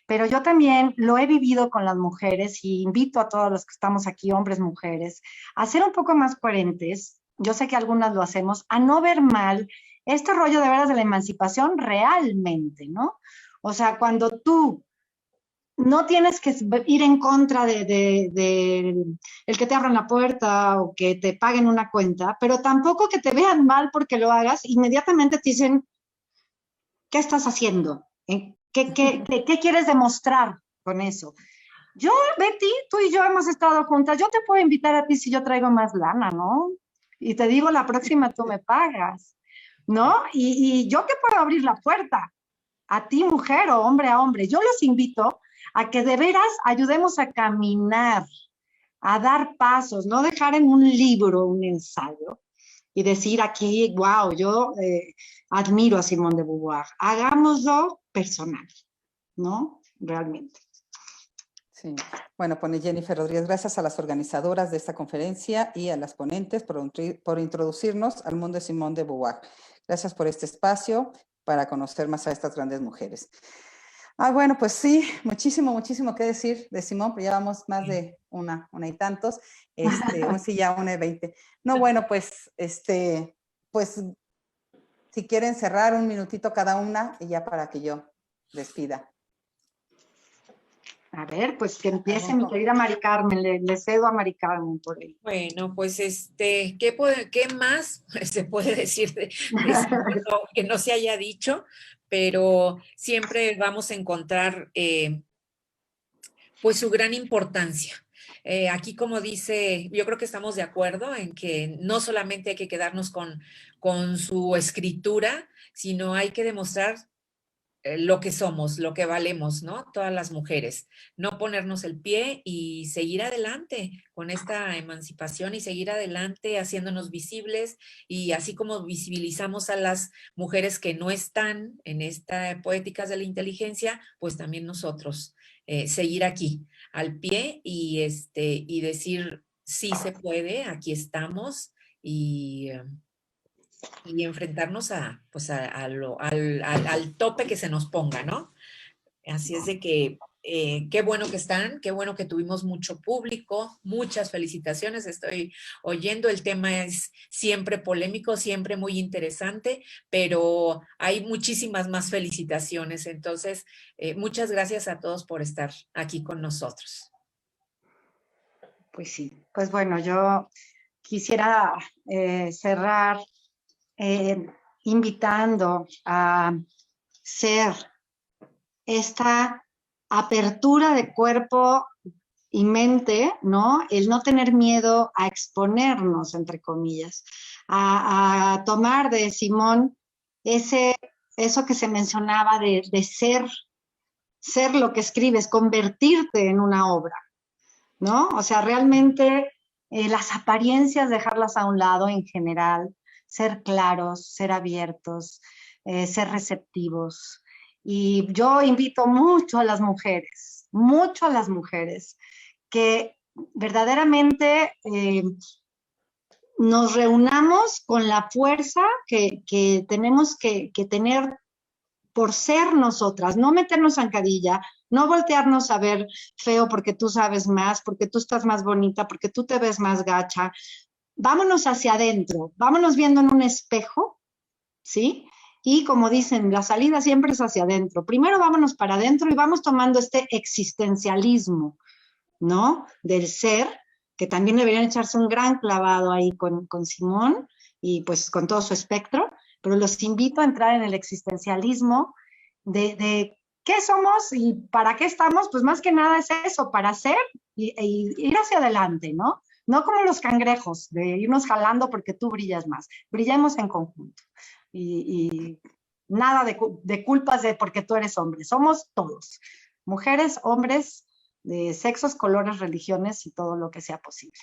pero yo también lo he vivido con las mujeres y invito a todos los que estamos aquí, hombres, mujeres, a ser un poco más coherentes. Yo sé que algunas lo hacemos, a no ver mal este rollo de veras de la emancipación realmente, ¿no? O sea, cuando tú no tienes que ir en contra de el que te abran la puerta o que te paguen una cuenta, pero tampoco que te vean mal porque lo hagas, inmediatamente te dicen, ¿qué estás haciendo? ¿Qué quieres demostrar con eso? Yo, Betty, tú y yo hemos estado juntas, yo te puedo invitar a ti si yo traigo más lana, ¿no? Y te digo, la próxima tú me pagas, ¿no? Y yo que puedo abrir la puerta, a ti mujer o hombre a hombre, yo los invito a que de veras ayudemos a caminar, a dar pasos, no dejar en un libro un ensayo y decir aquí, wow, yo admiro a Simone de Beauvoir. Hagámoslo personal, ¿no? Realmente. Sí. Bueno, pone Jennifer Rodríguez, gracias a las organizadoras de esta conferencia y a las ponentes por introducirnos al mundo de Simone de Beauvoir. Gracias por este espacio para conocer más a estas grandes mujeres. Bueno, pues sí, muchísimo que decir de Simone, pero ya vamos más de una y tantos, sí, ya 1:20. No, bueno, pues, pues, si quieren cerrar un minutito cada una y ya para que yo despida. A ver, pues que empiece mi querida Mari Carmen, le cedo a Mari Carmen por ahí. Bueno, pues ¿qué más se puede decir de que no se haya dicho? Pero siempre vamos a encontrar pues su gran importancia. Aquí, como dice, yo creo que estamos de acuerdo en que no solamente hay que quedarnos con su escritura, sino hay que demostrar lo que somos, lo que valemos, ¿no? Todas las mujeres. No ponernos el pie y seguir adelante con esta emancipación y seguir adelante haciéndonos visibles, y así como visibilizamos a las mujeres que no están en esta Poéticas de la Inteligencia, pues también nosotros seguir aquí al pie y decir sí se puede, aquí estamos, y enfrentarnos al tope que se nos ponga, ¿no? Así es de que qué bueno que están, qué bueno que tuvimos mucho público, muchas felicitaciones, estoy oyendo, el tema es siempre polémico, siempre muy interesante, pero hay muchísimas más felicitaciones, entonces muchas gracias a todos por estar aquí con nosotros. Pues sí, pues bueno, yo quisiera cerrar invitando a ser esta apertura de cuerpo y mente, ¿no? El no tener miedo a exponernos, entre comillas, a tomar de Simón eso que se mencionaba de ser lo que escribes, convertirte en una obra, ¿no? O sea, realmente las apariencias, dejarlas a un lado en general, ser claros, ser abiertos, ser receptivos. Y yo invito mucho a las mujeres, que verdaderamente nos reunamos con la fuerza que tenemos que tener por ser nosotras, no meternos zancadilla, No voltearnos a ver feo porque tú sabes más, porque tú estás más bonita, porque tú te ves más gacha. Vámonos hacia adentro, vámonos viendo en un espejo, ¿sí? Y como dicen, la salida siempre es hacia adentro. Primero vámonos para adentro y vamos tomando este existencialismo, ¿no? Del ser, que también deberían echarse un gran clavado ahí con Simón y pues con todo su espectro, pero los invito a entrar en el existencialismo de qué somos y para qué estamos, pues más que nada es eso, para ser y ir hacia adelante, ¿no? No como los cangrejos, de irnos jalando porque tú brillas más, brillemos en conjunto. Y nada de culpas de porque tú eres hombre, somos todos, mujeres, hombres, de sexos, colores, religiones y todo lo que sea posible.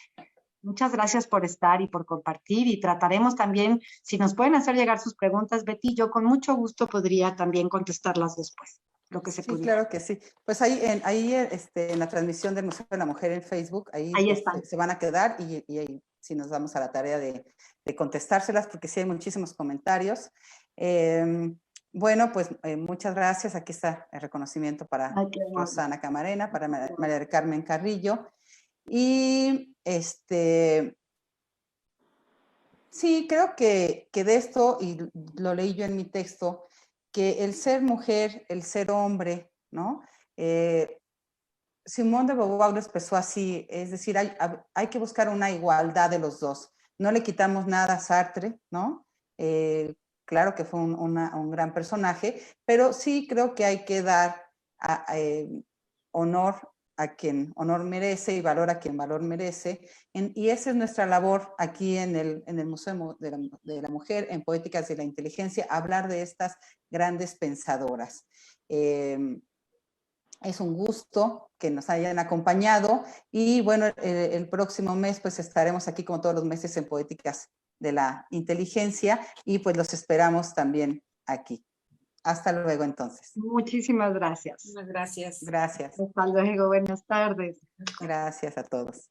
Muchas gracias por estar y por compartir y trataremos también, si nos pueden hacer llegar sus preguntas, Betty, yo con mucho gusto podría también contestarlas después, lo que se Sí, pudiera. claro que sí. Pues ahí en la transmisión del Museo de la Mujer en Facebook, ahí están. se van a quedar y ahí sí nos damos a la tarea de contestárselas porque sí hay muchísimos comentarios. Bueno, pues muchas gracias. Aquí está el reconocimiento para Rosana Camarena, para María del Carmen Carrillo. Y sí, creo que de esto, y lo leí yo en mi texto, que el ser mujer, el ser hombre, ¿no? Simone de Beauvoir lo expresó así, es decir, hay que buscar una igualdad de los dos. No le quitamos nada a Sartre, ¿no? Claro que fue un gran personaje, pero sí creo que hay que dar honor a quien honor merece y valor a quien valor merece. Y esa es nuestra labor aquí en el Museo de la Mujer, en Poéticas de la Inteligencia, hablar de estas grandes pensadoras. Es un gusto que nos hayan acompañado y bueno, el próximo mes pues estaremos aquí como todos los meses en Poéticas de la Inteligencia y pues los esperamos también aquí. Hasta luego entonces. Muchísimas gracias. Muchas gracias. Gracias. Hasta luego, buenas tardes. Gracias a todos.